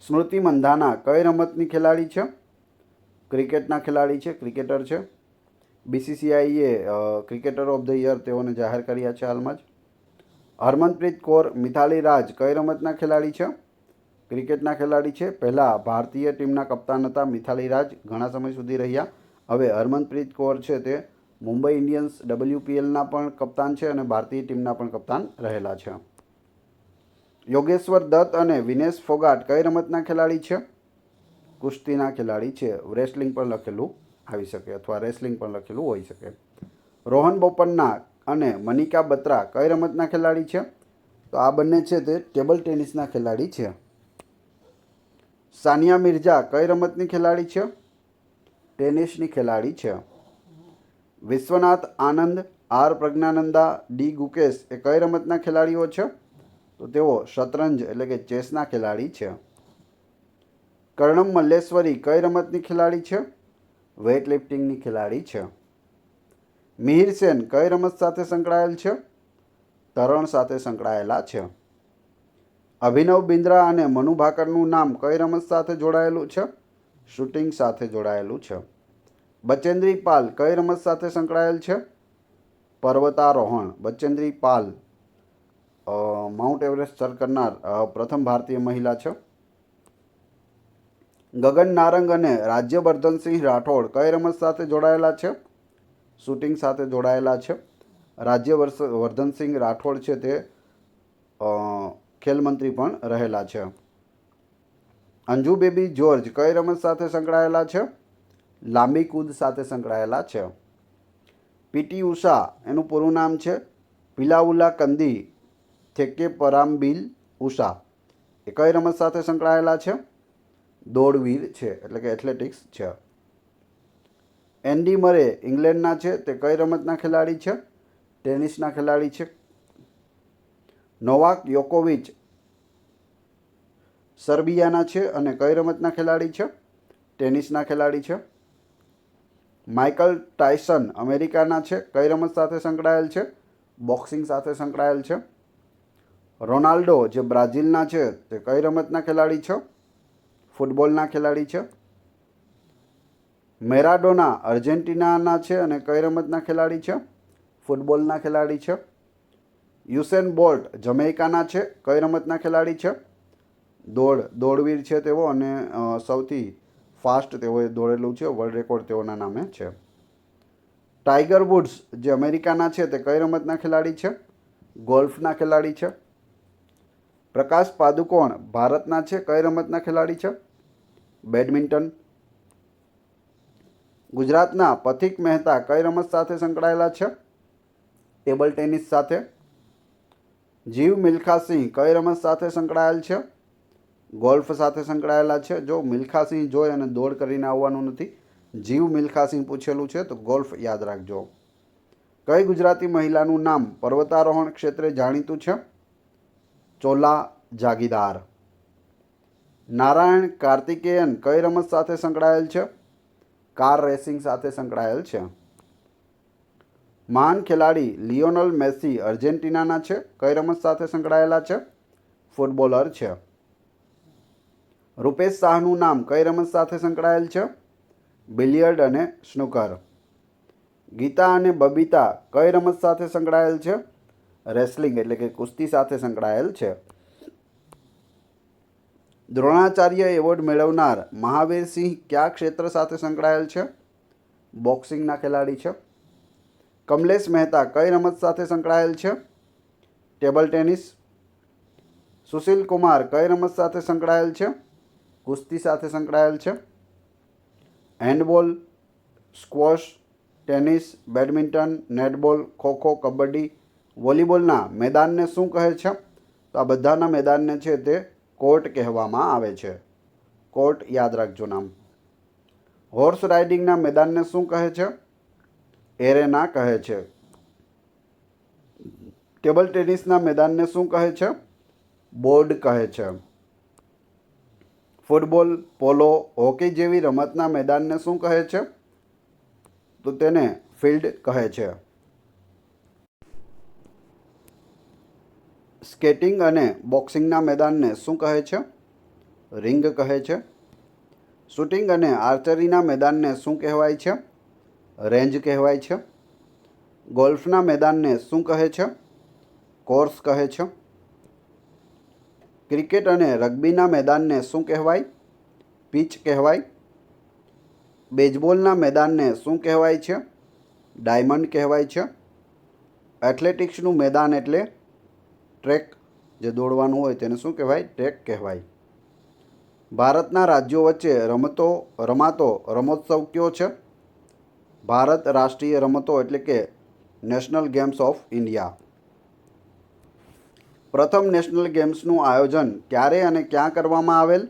સ્મૃતિ મંધાના કઈ રમતની ખેલાડી છે? ક્રિકેટના ખેલાડી છે, ક્રિકેટર છે. BCCIએ ક્રિકેટર ઓફ ધ યર તેઓને જાહેર કર્યા છે હાલમાં જ. હરમનપ્રીત કૌર, મિથાલી રાજ કઈ રમતના ખેલાડી છે? ક્રિકેટના ખેલાડી છે. પહેલાં ભારતીય ટીમના કપ્તાન હતા મિથાલી રાજ, ઘણા સમય સુધી રહ્યા. હવે હરમનપ્રીત કૌર છે તે મુંબઈ ઇન્ડિયન્સ WPLના પણ કપ્તાન છે અને ભારતીય ટીમના પણ કપ્તાન રહેલા છે. યોગેશ્વર દત્ત અને વિનેશ ફોગાટ કઈ રમતના ખેલાડી છે? કુસ્તીના ખેલાડી છે. રેસલિંગ પણ લખેલું આવી શકે અથવા રેસલિંગ પણ લખેલું હોઈ શકે. રોહન બોપન્ના અને મનિકા બત્રા કઈ રમતના ખેલાડી છે? તો આ બંને છે તે ટેબલ ટેનિસના ખેલાડી છે. સાનિયા મિર્ઝા કઈ રમતની ખેલાડી છે? ટેનિસની ખેલાડી છે. વિશ્વનાથ આનંદ, R પ્રજ્ઞાનંદા, D ગુકેશ એ કઈ રમતના ખેલાડીઓ છે? તો તેઓ શતરંજ એટલે કે ચેસના ખેલાડી છે. કર્ણમ મલ્લેશ્વરી કઈ રમતની ખેલાડી છે? વેઇટલિફ્ટિંગની ખેલાડી છે. મિહિર સેન કઈ રમત સાથે સંકળાયેલ છે? તરણ સાથે સંકળાયેલા છે. અભિનવ બિંદ્રા અને મનુ ભાકરનું નામ કઈ રમત સાથે જોડાયેલું છે? શૂટિંગ સાથે જોડાયેલું છે. બચેન્દ્રી પાલ કઈ રમત સાથે સંકળાયેલ છે? પર્વતારોહણ. Bachendri Pal mount Everest sir કરનાર પ્રથમ ભારતીય મહિલા છે. ગગન નારંગ અને રાજ્યવર્ધનસિંહ રાઠોડ કઈ રમત સાથે જોડાયેલા છે? શૂટિંગ સાથે જોડાયેલા છે. રાજ્યવર્ધનસિંહ રાઠોડ છે તે ખેલ મંત્રી પણ રહેલા છે. અંજુ બેબી જ્યોર્જ કઈ રમત સાથે સંકળાયેલા છે? લાંબી કૂદ સાથે સંકળાયેલા છે. પીટી ઉષા એનું પૂરું નામ છે પિલાઉલા કંદી થેકે પરામ્બીલ ઉષા. એ કઈ રમત સાથે સંકળાયેલા છે? દોડવીર છે, એટલે કે એથ્લેટિક્સ છે. એન્ડી મરે ઇંગ્લેન્ડના છે તે કઈ રમતના ખેલાડી છે? ટેનિસના ખેલાડી છે. નોવાક યોકોવિચ સર્બિયાના છે અને કઈ રમતના ખેલાડી છે? ટેનિસના ખેલાડી છે. માઇકલ ટાયસન અમેરિકાના છે, કઈ રમત સાથે સંકળાયેલ છે? બોક્સિંગ સાથે સંકળાયેલ છે. રોનાલ્ડો જે બ્રાઝિલના છે તે કઈ રમતના ખેલાડી છે? ફૂટબોલના ખેલાડી છે. મેરાડોના અર્જેન્ટિનાના છે અને કઈ રમતના ખેલાડી છે? ફૂટબોલના ખેલાડી છે. યુસેન બોલ્ટ જમૈકાના છે, કઈ રમતના ખેલાડી છે? દોડવીર છે તેઓ અને સૌથી ફાસ્ટ તેઓએ દોડેલું છે. વર્લ્ડ રેકોર્ડ તેઓના નામે છે. ટાઈગર વુડ્સ જે અમેરિકાના છે તે કઈ રમતના ખેલાડી છે? ગોલ્ફના ખેલાડી છે. પ્રકાશ પાદુકોણ ભારતના છે, કઈ રમતના ખેલાડી છે? બેડમિન્ટન. ગુજરાતના પથિક મહેતા કઈ રમત સાથે સંકળાયેલા છે? ટેબલ ટેનિસ સાથે. જીવ મિલ્ખાસિંહ કઈ રમત સાથે સંકળાયેલ છે? ગોલ્ફ સાથે સંકળાયેલા છે. જો મિલ્ખાસિંહ જોઈ અને દોડ કરીને આવવાનું નથી, જીવ મિલ્ખાસિંહ પૂછેલું છે તો ગોલ્ફ યાદ રાખજો. કઈ ગુજરાતી મહિલાનું નામ પર્વતારોહણ ક્ષેત્રે જાણીતું છે? ચોલા જાગીદાર. નારાયણ કાર્તિકેયન કઈ રમત સાથે સંકળાયેલ છે? કાર રેસિંગ સાથે સંકળાયેલ છે. મહાન ખેલાડી લિયોનલ મેસી અર્જેન્ટિનાના છે, કઈ રમત સાથે સંકળાયેલા છે? ફૂટબોલર છે. રૂપેશ શાહનું નામ કઈ રમત સાથે સંકળાયેલ છે? બિલિયર્ડ અને સ્નૂકર. ગીતા અને બબીતા કઈ રમત સાથે સંકળાયેલ છે? રેસલિંગ એટલે કે કુસ્તી સાથે સંકળાયેલ છે. દ્રોણાચાર્ય એવોર્ડ મેળવનાર મહાવીરસિંહ કયા ક્ષેત્ર સાથે સંકળાયેલ છે? બોક્સિંગના ખેલાડી છે. કમલેશ મહેતા કઈ રમત સાથે સંકળાયેલ છે? Table tennis. સુશીલ કુમાર કઈ રમત સાથે સંકળાયેલ છે? કુસ્તી સાથે સંકળાયેલ છે. Handball, squash, tennis, badminton, netball, kho kho, kabaddi, વોલીબોલના મેદાનને શું કહે છે? તો આ બધાના મેદાનને છે તે કોર્ટ કહેવામાં આવે છે. કોર્ટ યાદ રાખજો નામ. હોર્સ રાઇડિંગના મેદાનને શું કહે છે? એરેના કહે છે. ટેબલ ટેનિસના મેદાનને શું કહે છે? બોર્ડ કહે છે. ફૂટબોલ, પોલો, હોકી જેવી રમતના મેદાનને શું કહે છે? તો તેને ફિલ્ડ કહે છે. સ્કેટિંગ અને બોક્સિંગના મેદાનને શું કહે છે? રિંગ કહે છે. શૂટિંગ અને આર્ચરીના મેદાનને શું કહેવાય છે? રેન્જ કહેવાય છે. ગોલ્ફના મેદાનને શું કહે છે? કોર્સ કહે છે. ક્રિકેટ અને રગ્બીના મેદાનને શું કહેવાય? પિચ કહેવાય. બેઝબોલના મેદાનને શું કહેવાય છે? ડાયમંડ કહેવાય છે. એથ્લેટિક્સનું મેદાન એટલે ટ્રેક, જે દોડવાનું હોય તેને શું કહેવાય? ટ્રેક કહેવાય. ભારતના રાજ્યો વચ્ચે રમાતો રમોત્સવ કયો છે? ભારત રાષ્ટ્રીય રમતો એટલે કે નેશનલ ગેમ્સ ઓફ ઇન્ડિયા. પ્રથમ નેશનલ ગેમ્સનું આયોજન ક્યારે અને ક્યાં કરવામાં આવેલ?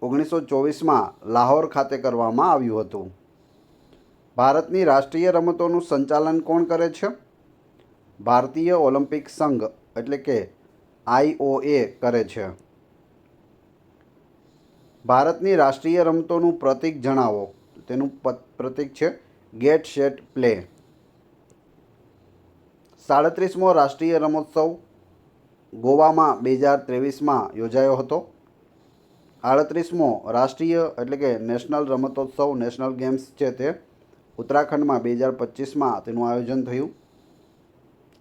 1924માં લાહોર ખાતે કરવામાં આવ્યું હતું. ભારતની રાષ્ટ્રીય રમતોનું સંચાલન કોણ કરે છે? ભારતીય ઓલિમ્પિક સંઘ એટલે કે IOA કરે છે. ભારતની રાષ્ટ્રીય રમતોનું પ્રતીક જણાવો. તેનું પ્રતીક છે ગેટ સેટ પ્લે. 37મો રાષ્ટ્રીય રમોત્સવ ગોવામાં 2023માં યોજાયો હતો. 38મો રાષ્ટ્રીય એટલે કે નેશનલ રમતોત્સવ નેશનલ ગેમ્સ છે તે ઉત્તરાખંડમાં 2025માં તેનું આયોજન થયું.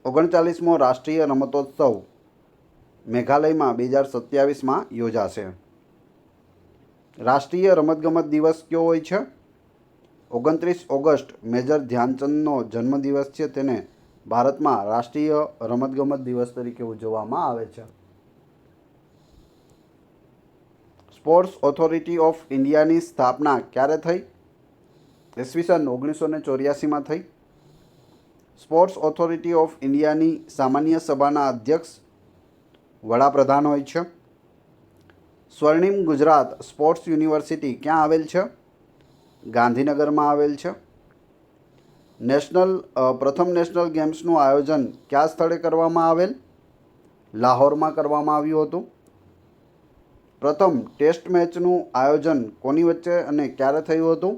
39મો રાષ્ટ્રીય રમતોત્સવ મેઘાલયમાં 2027માં યોજાશે. રાષ્ટ્રીય રમતગમત દિવસ કયો હોય છે? 29 ઓગસ્ટ મેજર ધ્યાનચંદનો જન્મદિવસ છે, તેને ભારતમાં રાષ્ટ્રીય રમતગમત દિવસ તરીકે ઉજવવામાં આવે છે. સ્પોર્ટ્સ ઓથોરિટી ઓફ ઇન્ડિયાની સ્થાપના ક્યારે થઈ? ઈસવીસન 1984માં થઈ. સ્પોર્ટ્સ ઓથોરિટી ઓફ ઇન્ડિયાની સામાન્ય સભાના અધ્યક્ષ વડાપ્રધાન હોય છે. સ્વર્ણિમ ગુજરાત સ્પોર્ટ્સ યુનિવર્સિટી ક્યાં આવેલ છે? ગાંધીનગરમાં આવેલ છે. પ્રથમ નેશનલ ગેમ્સનું આયોજન કયા સ્થળે કરવામાં આવેલ? લાહોરમાં કરવામાં આવ્યું હતું. પ્રથમ ટેસ્ટ મેચનું આયોજન કોની વચ્ચે અને ક્યારે થયું હતું?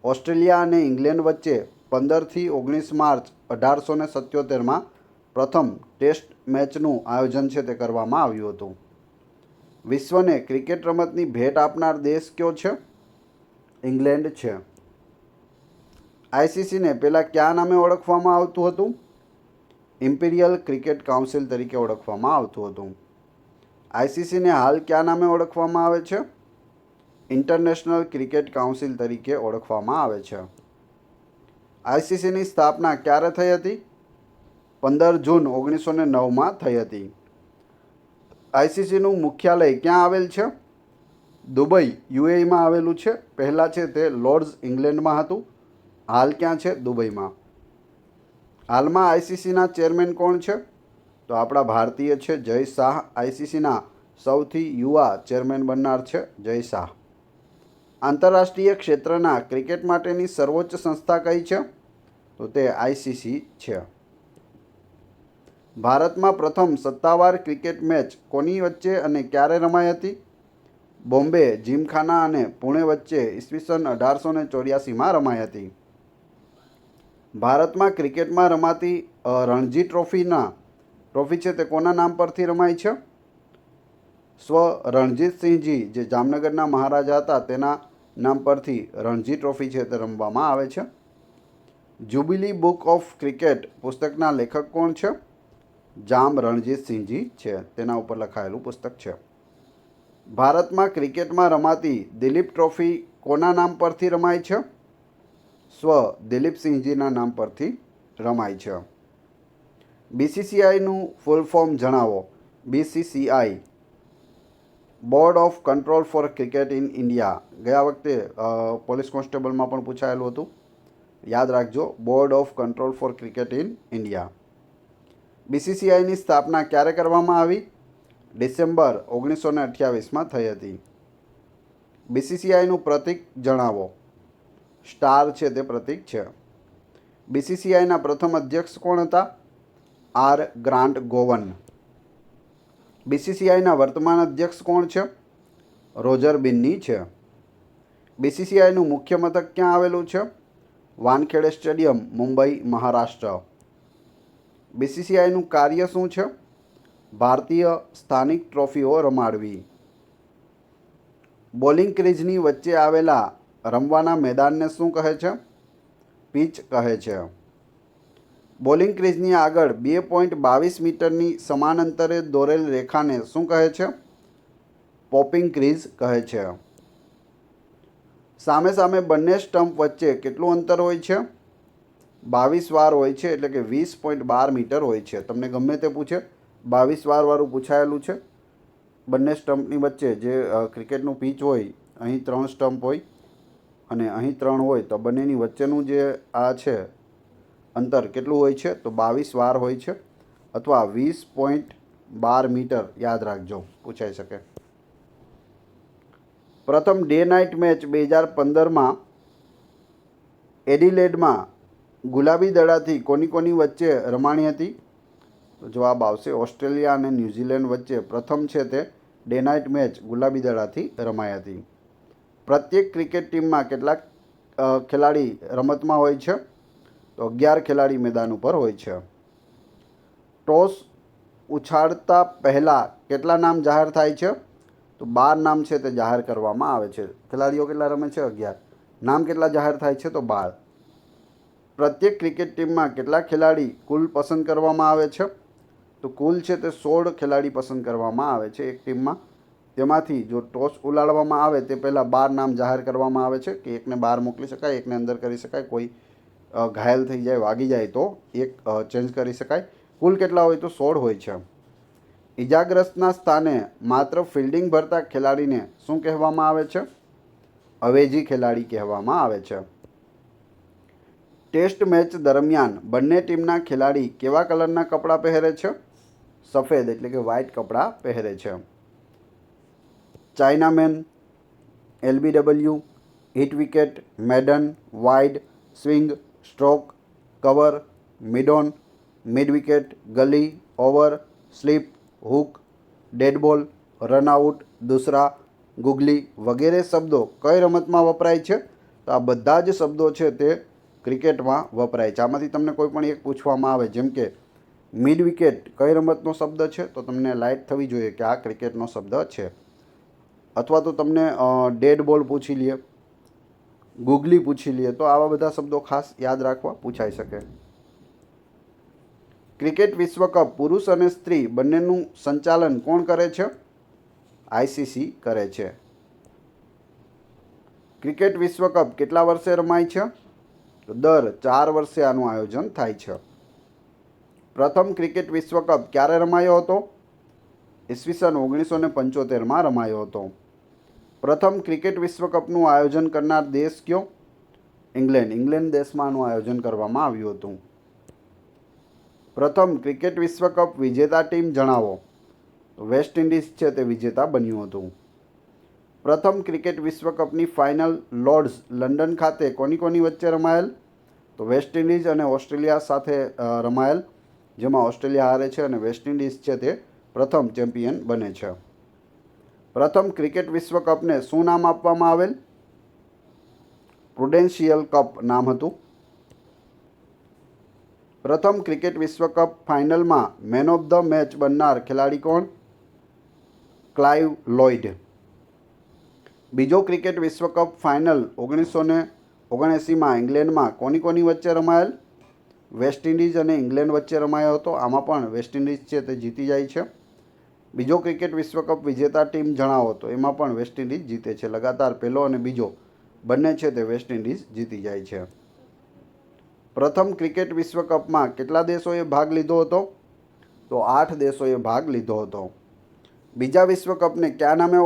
ઓસ્ટ્રેલિયા અને ઇંગ્લેન્ડ વચ્ચે 15થી 19 માર્ચ 1877માં પ્રથમ ટેસ્ટ મેચનું આયોજન છે તે કરવામાં આવ્યું હતું. વિશ્વને ક્રિકેટ રમતની ભેટ આપનાર દેશ કયો છે? ઇંગ્લેન્ડ છે. આઈસીસીને પહેલાં કયા નામે ઓળખવામાં આવતું હતું? ઇમ્પિરિયલ ક્રિકેટ કાઉન્સિલ તરીકે ઓળખવામાં આવતું હતું. આઈસીસીને હાલ કયા નામે ઓળખવામાં આવે છે? ઇન્ટરનેશનલ ક્રિકેટ કાઉન્સિલ તરીકે ઓળખવામાં આવે છે. આઈસીસીની સ્થાપના ક્યારે થઈ હતી? 15 જૂન 1909માં થઈ હતી. આઈસીસીનું મુખ્યાલય ક્યાં આવેલ છે? દુબઈ યુએઈમાં આવેલું છે. પહેલાં છે તે લોર્ડ્સ ઇંગ્લેન્ડમાં હતું, હાલ ક્યાં છે? દુબઈમાં. હાલમાં આઈસીસીના ચેરમેન કોણ છે? તો આપણા ભારતીય છે જય શાહ. આઈસીસીના સૌથી યુવા ચેરમેન બનનાર છે જય શાહ. આંતરરાષ્ટ્રીય ક્ષેત્રના ક્રિકેટ માટેની સર્વોચ્ચ સંસ્થા કઈ છે? તો તે આઈસીસી છે. ભારતમાં પ્રથમ સત્તાવાર ક્રિકેટ મેચ કોની વચ્ચે અને ક્યારે રમાઈ હતી? બોમ્બે જીમખાના અને પુણે વચ્ચે ઈસવીસન 1884માં રમાઈ હતી. ભારતમાં ક્રિકેટમાં રમાતી રણજી ટ્રોફી છે તે કોના નામ પરથી રમાય છે? સ્વ રણજીતસિંહજી જે જામનગરના મહારાજા હતા તેના નામ પરથી રણજી ટ્રોફી છે તે રમવામાં આવે છે. જ્યુબિલી બુક ઓફ ક્રિકેટ પુસ્તકના લેખક કોણ છે? જામ રણજીતસિંહજી છે, તેના ઉપર લખાયેલું પુસ્તક છે. ભારતમાં ક્રિકેટમાં રમાતી દિલીપ ટ્રોફી કોના નામ પરથી રમાય છે? સ્વ દિલીપસિંહજીના નામ પરથી રમાય છે. બીસીસીઆઈનું ફૂલ ફોર્મ જણાવો. BCCI board of control for cricket in India. ગયા વખતે પોલીસ કોન્સ્ટેબલમાં પણ પૂછાયેલું હતું, યાદ રાખજો. Board of control for cricket in India. બીસીસીઆઈની સ્થાપના ક્યારે કરવામાં આવી? ડિસેમ્બર 1928માં થઈ હતી. બીસીસીઆઈનું પ્રતીક જણાવો. સ્ટાર છે તે પ્રતીક છે. બીસીસીઆઈના પ્રથમ અધ્યક્ષ કોણ હતા? R grant ગોવન. બીસીસીઆઈના વર્તમાન અધ્યક્ષ કોણ છે? રોજર બિન્ની છે. બીસીસીઆઈનું મુખ્ય મથક ક્યાં આવેલું છે? વાનખેડે સ્ટેડિયમ, મુંબઈ, મહારાષ્ટ્ર. બીસીસીઆઈનું કાર્ય શું છે? ભારતીય સ્થાનિક ટ્રોફીઓ રમાડવી. બોલિંગ ક્રીઝની વચ્ચે આવેલા રમવાના મેદાનને શું કહે છે? પિચ કહે છે. બોલિંગ ક્રીઝની આગળ 2.22 મીટરની સમાનાંતરે દોરેલ રેખાને શું કહે છે? પોપિંગ ક્રીઝ કહે છે. સામે સામે બંને સ્ટમ્પ વચ્ચે કેટલું અંતર હોય છે? 22 વાર હોય છે, એટલે કે 20.12 મીટર હોય છે. તમને ગમે તે પૂછે, 22 વારવાળું પૂછાયેલું છે. બંને સ્ટમ્પની વચ્ચે જે ક્રિકેટનું પીચ હોય, અહીં 3 સ્ટમ્પ હોય અને અહીં 3 હોય, તો બંનેની વચ્ચેનું જે આ છે અંતર કેટલું હોય છે? તો 22 વાર હોય છે, અથવા 20.12 મીટર. યાદ રાખજો, પૂછાઈ શકે. પ્રથમ ડે નાઇટ મેચ 2015માં એડિલેડમાં ગુલાબી દડાથી કોની વચ્ચે રમાણી હતી? તો જવાબ આવશે ઓસ્ટ્રેલિયા અને ન્યૂઝીલેન્ડ વચ્ચે પ્રથમ છે તે ડે નાઇટ મેચ ગુલાબી દડાથી રમાઈ હતી. પ્રત્યેક ક્રિકેટ ટીમમાં કેટલાક ખેલાડી રમતમાં હોય છે? તો 11 ખેલાડી મેદાન ઉપર હોય છે. ટોસ ઉછાળતા પહેલાં કેટલા નામ જાહેર થાય છે? તો 12 નામ છે તે જાહેર કરવામાં આવે છે. ખેલાડીઓ કેટલા રમે છે? 11. નામ કેટલા જાહેર થાય છે? તો 12. પ્રત્યેક ક્રિકેટ ટીમમાં કેટલા ખેલાડી કુલ પસંદ કરવામાં આવે છે? તો કુલ છે તે 16 ખેલાડી પસંદ કરવામાં આવે છે એક ટીમમાં. તેમાંથી જો ટોસ ઉલાડવામાં આવે તે પહેલાં 12 નામ જાહેર કરવામાં આવે છે કે એકને બહાર મોકલી શકાય, એકને અંદર કરી શકાય, કોઈ ઘાયલ થઈ જાય, વાગી જાય તો એક ચેન્જ કરી શકાય. કુલ કેટલા હોય તો 16 હોય છે. ઇજાગ્રસ્તના સ્થાને માત્ર ફિલ્ડિંગ ભરતા ખેલાડીને શું કહેવામાં આવે છે? અવેજી ખેલાડી કહેવામાં આવે છે. ટેસ્ટ મેચ દરમિયાન બંને ટીમના ખેલાડી કેવા કલરના કપડાં પહેરે છે? સફેદ એટલે કે વ્હાઇટ કપડાં પહેરે છે. Chinaman, LBW, hit wicket, maiden, wide, swing, stroke, cover, mid on, mid wicket, gully, over, slip, hook, dead ball, run out, doosra, googly વગેરે શબ્દો કઈ રમતમાં વપરાય છે? તો આ બધા જ શબ્દો છે તે ક્રિકેટમાં વપરાય છે. આમાંથી તમને કોઈ પણ એક પૂછવામાં આવે, જેમ કે મિડ વિકેટ કઈ રમતનો શબ્દ છે? તો તમને લાઇટ થવી જોઈએ કે આ ક્રિકેટનો શબ્દ છે. અથવા તો તમને ડેડ બોલ પૂછી લે, ગુગલી પૂછી લે, તો આવા બધા શબ્દો ખાસ યાદ રાખવા પૂછાઈ શકે. ક્રિકેટ વિશ્વકપ પુરુષ અને સ્ત્રી બંનેનું સંચાલન કોણ કરે છે? ICC કરે છે. ક્રિકેટ વિશ્વકપ કેટલા વર્ષે રમાય છે? તો દર 4 વર્ષે આનું આયોજન થાય છે. પ્રથમ ક્રિકેટ વિશ્વકપ ક્યારે રમાયો હતો? ઈસવીસન 1975માં રમાયો હતો. પ્રથમ ક્રિકેટ વિશ્વકપનું આયોજન કરનાર દેશ કયો? ઇંગ્લેન્ડ. ઇંગ્લેન્ડ દેશમાં આનું આયોજન કરવામાં આવ્યું હતું. પ્રથમ ક્રિકેટ વિશ્વકપ વિજેતા ટીમ જણાવો. વેસ્ટ ઇન્ડિઝ છે તે વિજેતા બન્યું હતું. પ્રથમ ક્રિકેટ વિશ્વકપની ફાઇનલ લોર્ડ્સ લંડન ખાતે કોની કોની વચ્ચે રમાયેલ? તો વેસ્ટ ઇન્ડિઝ અને ઓસ્ટ્રેલિયા સાથે રમાયેલ, જેમાં ઓસ્ટ્રેલિયા હારે છે અને વેસ્ટ ઇન્ડિઝ છે તે પ્રથમ ચેમ્પિયન બને છે. પ્રથમ ક્રિકેટ વિશ્વકપને શું નામ આપવામાં આવેલ? પ્રુડેન્શિયલ કપ નામ હતું. પ્રથમ ક્રિકેટ વિશ્વકપ ફાઇનલમાં મેન ઓફ ધ મેચ બનનાર ખેલાડી કોણ? Clive Lloyd. બીજો ક્રિકેટ વિશ્વકપ ફાઇનલ 1979માં ઇંગ્લેન્ડમાં કોની કોની વચ્ચે રમાયેલ? વેસ્ટ ઇન્ડિઝ અને ઇંગ્લેન્ડ વચ્ચે રમાયો હતો. આમાં પણ વેસ્ટ ઇન્ડિઝ છે તે જીતી જાય છે. બીજો ક્રિકેટ વિશ્વકપ વિજેતા ટીમ જણાવો. તો એમાં પણ વેસ્ટ ઇન્ડિઝ જીતે છે. લગાતાર પહેલો અને બીજો બંને છે તે વેસ્ટ ઇન્ડિઝ જીતી જાય છે. પ્રથમ ક્રિકેટ વિશ્વકપમાં કેટલા દેશોએ ભાગ લીધો હતો? તો 8 દેશોએ ભાગ લીધો હતો. બીજા વિશ્વકપને કયા નામે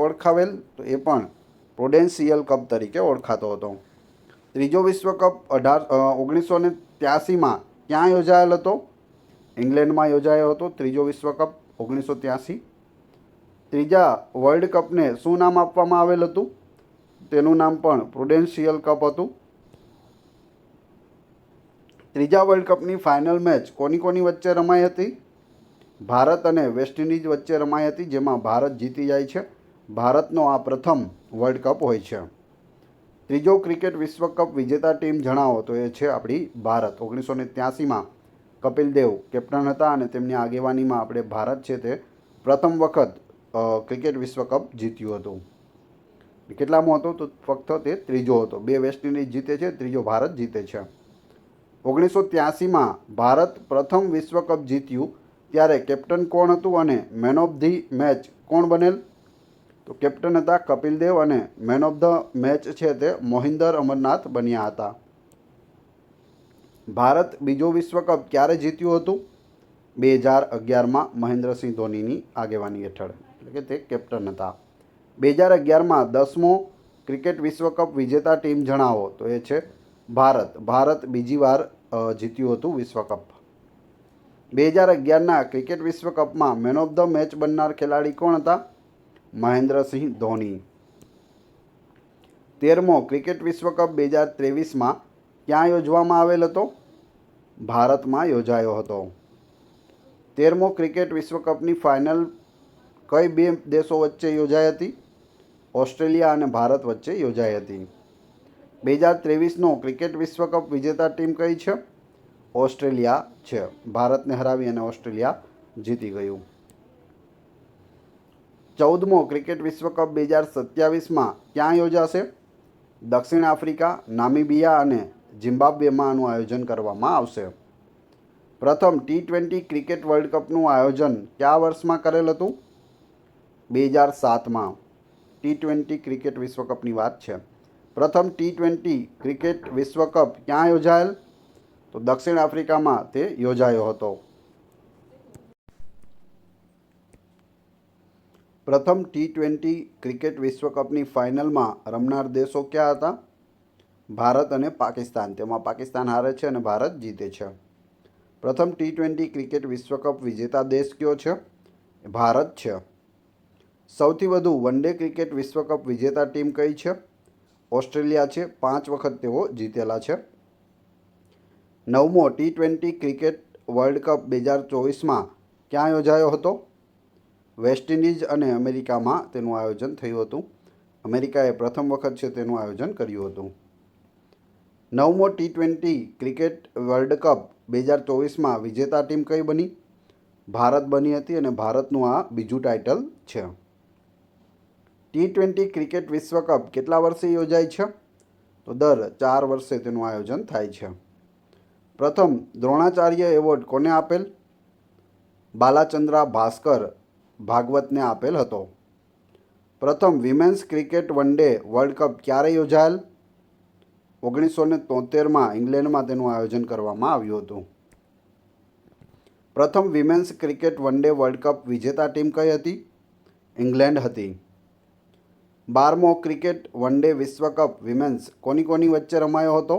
ઓળખાવેલ? તો એ પણ પ્રુડેન્શિયલ કપ તરીકે ઓળખાતો હતો. ત્રીજો વિશ્વકપ 1983માં ક્યાં યોજાયેલ હતો? ઇંગ્લેન્ડમાં યોજાયો હતો ત્રીજો વિશ્વકપ 1983. ત્રીજા વર્લ્ડ કપને શું નામ આપવામાં આવેલ હતું? તેનું નામ પણ પ્રુડેન્શિયલ કપ હતું. ત્રીજા વર્લ્ડ કપની ફાઇનલ મેચ કોની કોની વચ્ચે રમાઈ હતી? ભારત અને વેસ્ટ ઇન્ડિઝ વચ્ચે રમાઈ હતી, જેમાં ભારત જીતી જાય છે. ભારતનો આ પ્રથમ વર્લ્ડ કપ હોય છે. ત્રીજો ક્રિકેટ વિશ્વકપ વિજેતા ટીમ જણાવો. તો એ છે આપણી ભારત. 1983માં કપિલ દેવ કેપ્ટન હતા અને તેમની આગેવાનીમાં આપણે ભારત છે તે પ્રથમ વખત ક્રિકેટ વિશ્વકપ જીત્યું હતું. કેટલામો હતો? તો ફક્ત તે ત્રીજો હતો. 2 વેસ્ટ ઇન્ડિઝ જીતે છે, ત્રીજો ભારત જીતે છે. 1983માં ભારત પ્રથમ વિશ્વકપ જીત્યું ત્યારે કેપ્ટન કોણ હતું અને મેન ઓફ ધી મેચ કોણ બનેલ? તો કેપ્ટન હતા કપિલ દેવ અને મેન ઓફ ધ મેચ છે તે મોહિન્દર અમરનાથ બન્યા હતા. ભારત બીજો વિશ્વકપ ક્યારે જીત્યું હતું? 2011માં મહેન્દ્રસિંહ ધોનીની આગેવાની હેઠળ, એટલે કે તે કેપ્ટન હતા. 2011માં 10મો ક્રિકેટ વિશ્વકપ વિજેતા ટીમ જણાવો. તો એ છે ભારત. ભારત બીજી વાર જીત્યું હતું વિશ્વકપ. 2011ના ક્રિકેટ વિશ્વકપમાં મેન ઓફ ધ મેચ બનનાર ખેલાડી કોણ હતા? મહેન્દ્રસિંહ ધોની. 13મો ક્રિકેટ વિશ્વકપ 2023માં ક્યાં યોજવામાં આવેલ હતો? ભારતમાં યોજાયો હતો. 13મો ક્રિકેટ વિશ્વકપની ફાઇનલ કઈ 2 દેશો વચ્ચે યોજાઈ હતી? ઓસ્ટ્રેલિયા અને ભારત વચ્ચે યોજાઈ હતી. 2023નો ક્રિકેટ વિશ્વકપ વિજેતા ટીમ કઈ છે? ઓસ્ટ્રેલિયા છે. ભારતને હરાવી અને ઓસ્ટ્રેલિયા જીતી ગયું. 14મો ક્રિકેટ વિશ્વકપ 2027માં ક્યાં યોજાશે? દક્ષિણ આફ્રિકા, નામીબિયા અને ઝિમ્બાબ્વેમાં આનું આયોજન કરવામાં આવશે. પ્રથમ T20 ક્રિકેટ વર્લ્ડ કપનું આયોજન કયા વર્ષમાં કરેલ હતું? 2007માં T20 ક્રિકેટ વિશ્વકપની વાત છે. પ્રથમ T20 ક્રિકેટ વિશ્વકપ ક્યાં યોજાયેલ? તો દક્ષિણ આફ્રિકામાં તે યોજાયો હતો. પ્રથમ T20 ક્રિકેટ વિશ્વકપની ફાઇનલમાં રમનાર દેશો ક્યાં હતા? ભારત અને પાકિસ્તાન. તેમાં પાકિસ્તાન હારે છે અને ભારત જીતે છે. પ્રથમ T20 ક્રિકેટ વિશ્વકપ વિજેતા દેશ કયો છે? ભારત છે. સૌથી વધુ વન ડે ક્રિકેટ વિશ્વકપ વિજેતા ટીમ કઈ છે? ઓસ્ટ્રેલિયા છે. 5 વખત તેઓ જીતેલા છે. 9મો T20 ક્રિકેટ વર્લ્ડ કપ 2024માં ક્યાં યોજાયો હતો? વેસ્ટ ઇન્ડિઝ અને અમેરિકામાં તેનું આયોજન થયું હતું. અમેરિકાએ પ્રથમ વખત છે તેનું આયોજન કર્યું હતું. 9મો T20 ક્રિકેટ વર્લ્ડ કપ 2024માં વિજેતા ટીમ કઈ બની? ભારત બની હતી અને ભારતનું આ બીજું ટાઇટલ છે. T20 ક્રિકેટ વિશ્વકપ કેટલા વર્ષે યોજાય છે? તો દર 4 વર્ષે તેનું આયોજન થાય છે. પ્રથમ દ્રોણાચાર્ય એવોર્ડ કોને આપેલ? બાલાચંદ્રા ભાસ્કર ભાગવતને આપેલ હતો. પ્રથમ women's cricket one day world cup ક્યારે યોજાયેલ? 1973માં ઇંગ્લેન્ડમાં તેનું આયોજન કરવામાં આવ્યું હતું. પ્રથમ women's cricket one day world cup વિજેતા ટીમ કઈ હતી? ઇંગ્લેન્ડ હતી. 12મો ક્રિકેટ વન ડે વિશ્વકપ વિમેન્સ કોની વચ્ચે રમાયો હતો?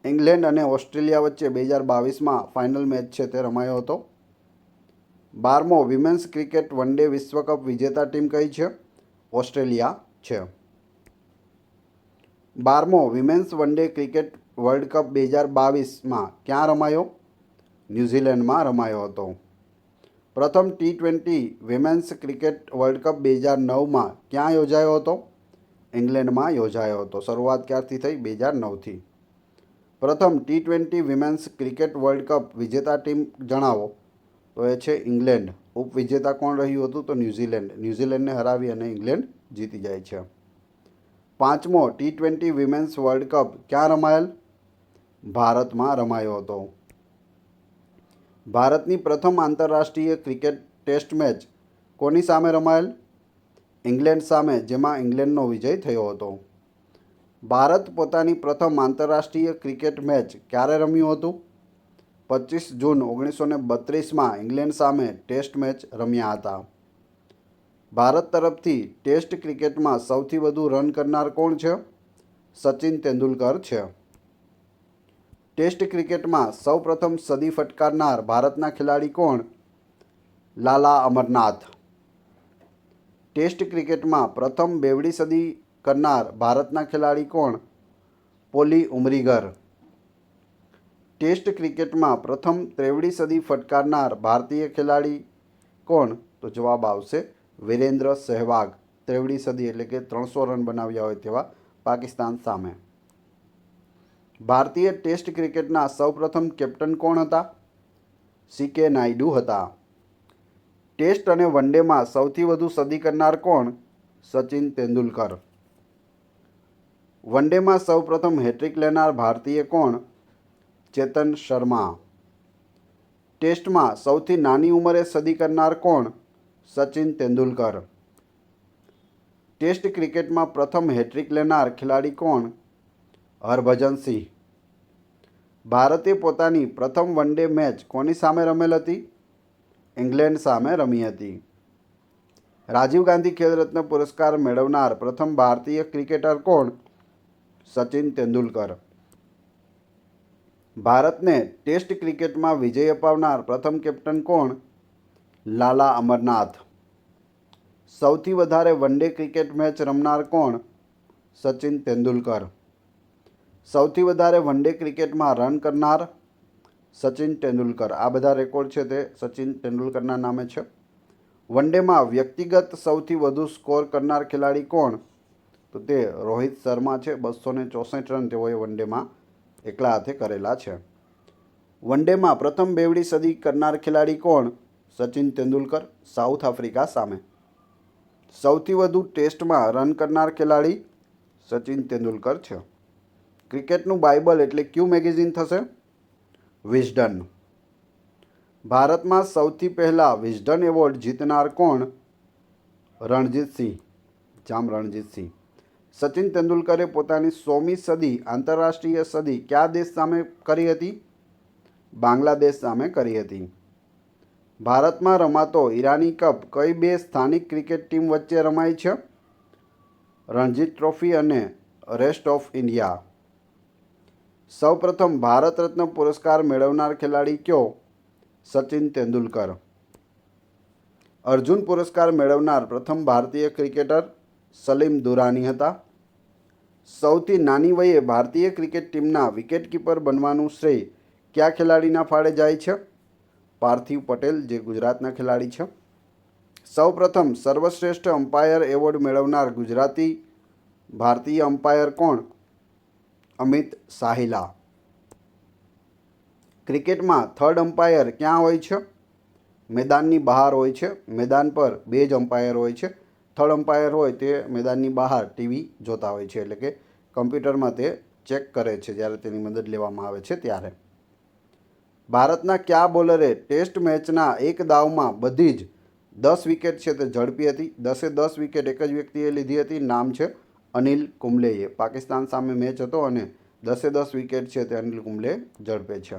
ઇંગ્લેન્ડ અને ઓસ્ટ્રેલિયા વચ્ચે 2022માં ફાઇનલ મેચ છે તે રમાયો હતો. 12મો વિમેન્સ ક્રિકેટ વન ડે વિશ્વકપ વિજેતા ટીમ કઈ છે? ઓસ્ટ્રેલિયા છે. 12મો women's one day cricket world cup 2022માં ક્યાં રમાયો? ન્યૂઝીલેન્ડમાં રમાયો હતો. પ્રથમ T20 women's cricket world cup 2009માં ક્યાં યોજાયો હતો? ઇંગ્લેન્ડમાં યોજાયો હતો. શરૂઆત ક્યારથી થઈ? 2009થી. પ્રથમ T20 women's cricket world cup વિજેતા ટીમ જણાવો. તો એ છે ઇંગ્લેન્ડ. ઉપવિજેતા કોણ રહ્યું હતું? તો ન્યૂઝીલેન્ડ. ન્યૂઝીલેન્ડને હરાવી અને ઇંગ્લેન્ડ જીતી જાય છે. 5મો T20 વિમેન્સ વર્લ્ડ કપ ક્યાં રમાયેલ? ભારતમાં રમાયો હતો. ભારતની પ્રથમ આંતરરાષ્ટ્રીય ક્રિકેટ ટેસ્ટ મેચ કોની સામે રમાયેલ? ઇંગ્લેન્ડ સામે, જેમાં ઇંગ્લેન્ડનો વિજય થયો હતો. ભારત પોતાની પ્રથમ આંતરરાષ્ટ્રીય ક્રિકેટ મેચ ક્યારે રમ્યું હતું? 25 જૂન 1932માં ઇંગ્લેન્ડ સામે ટેસ્ટ મેચ રમ્યા હતા. ભારત તરફથી ટેસ્ટ ક્રિકેટમાં સૌથી વધુ રન કરનાર કોણ છે? સચિન તેંડુલકર છે. ટેસ્ટ ક્રિકેટમાં સૌપ્રથમ સદી ફટકારનાર ભારતના ખેલાડી કોણ? લાલા અમરનાથ. ટેસ્ટ ક્રિકેટમાં પ્રથમ બેવડી સદી કરનાર ભારતના ખેલાડી કોણ? પોલી ઉમરીગર. ટેસ્ટ ક્રિકેટમાં પ્રથમ ત્રેવડી સદી ફટકારનાર ભારતીય ખેલાડી કોણ? તો જવાબ આવશે વિરેન્દ્ર સહેવાગ. ત્રેવડી સદી એટલે કે 300 રન બનાવ્યા હોય તેવા પાકિસ્તાન સામે. ભારતીય ટેસ્ટ ક્રિકેટના સૌપ્રથમ કેપ્ટન કોણ હતા? CK નાયડુ હતા. ટેસ્ટ અને વન ડેમાં સૌથી વધુ સદી કરનાર કોણ? સચિન તેંડુલકર. વન ડેમાં સૌપ્રથમ હેટ્રિક લેનાર ભારતીય કોણ? ચેતન શર્મા. ટેસ્ટમાં સૌથી નાની ઉંમરે સદી કરનાર કોણ? સચિન તેંડુલકર. ટેસ્ટ ક્રિકેટમાં પ્રથમ હેટ્રિક લેનાર ખેલાડી કોણ? હરભજન સિંહ. ભારતે પોતાની પ્રથમ વન ડે મેચ કોની સામે રમેલ હતી? ઇંગ્લેન્ડ સામે રમી હતી. રાજીવ ગાંધી ખેલરત્ન પુરસ્કાર મેળવનાર પ્રથમ ભારતીય ક્રિકેટર કોણ? સચિન તેંડુલકર. ભારતને ટેસ્ટ ક્રિકેટમાં વિજય અપાવનાર પ્રથમ કેપ્ટન કોણ? લાલા અમરનાથ. સૌથી વધારે વન ડે ક્રિકેટ મેચ રમનાર કોણ? સચિન તેંડુલકર. સૌથી વધારે વન ડે ક્રિકેટમાં રન કરનાર? સચિન તેંડુલકર. આ બધા રેકોર્ડ છે તે સચિન તેંડુલકરના નામે છે. વન ડેમાં વ્યક્તિગત સૌથી વધુ સ્કોર કરનાર ખેલાડી કોણ? તો તે રોહિત શર્મા છે. 264 રન તેઓએ વન ડેમાં એકલા હાથે કરેલા છે. વન ડેમાં પ્રથમ બેવડી સદી કરનાર ખેલાડી કોણ? સચિન તેંડુલકર, સાઉથ આફ્રિકા સામે. સૌથી વધુ ટેસ્ટમાં રન કરનાર ખેલાડી? સચિન તેંડુલકર છે. ક્રિકેટનું બાઇબલ એટલે ક્યુ મેગેઝિન થશે? વિઝડન. ભારતમાં સૌથી પહેલાં વિઝડન એવોર્ડ જીતનાર કોણ? રણજીતસિંહ, જામ રણજીતસિંહ. સચિન તેંડુલકરે પોતાની 100મી સદી આંતરરાષ્ટ્રીય સદી કયા દેશ સામે કરી હતી? બાંગ્લાદેશ સામે કરી હતી. ભારતમાં રમાતો ઈરાની કપ કઈ બે સ્થાનિક ક્રિકેટ ટીમ વચ્ચે રમાય છે? રણજી ટ્રોફી અને રેસ્ટ ઓફ ઇન્ડિયા. સૌપ્રથમ ભારત રત્ન પુરસ્કાર મેળવનાર ખેલાડી કયો? સચિન તેંડુલકર. અર્જુન પુરસ્કાર મેળવનાર પ્રથમ ભારતીય ક્રિકેટર સલીમ દુરાની હતા. સૌથી નાની વયે ભારતીય ક્રિકેટ ટીમના વિકેટકીપર બનવાનું શ્રેય કયા ખેલાડીના ફાળે જાય છે? પાર્થિવ પટેલ, જે ગુજરાતના ખેલાડી છે. સૌપ્રથમ સર્વશ્રેષ્ઠ અમ્પાયર એવોર્ડ મેળવનાર ગુજરાતી ભારતીય અમ્પાયર કોણ? અમિત સાહિલા. ક્રિકેટમાં થર્ડ અમ્પાયર ક્યાં હોય છે? મેદાનની બહાર હોય છે. મેદાન પર 2 જ અમ્પાયર હોય છે. થર્ડ અમ્પાયર હોય તે મેદાનની બહાર ટીવી જોતા હોય છે, એટલે કે કમ્પ્યુટરમાં તે ચેક કરે છે જ્યારે તેની મદદ લેવામાં આવે છે ત્યારે. ભારતના કયા બોલરે ટેસ્ટ મેચના એક દાવમાં બધી જ 10 વિકેટ છે તે ઝડપી હતી? 10 વિકેટ એક જ વ્યક્તિએ લીધી હતી. નામ છે અનિલ કુંબલેએ. પાકિસ્તાન સામે મેચ હતો અને 10 વિકેટ છે તે અનિલ કુંબલે ઝડપે છે.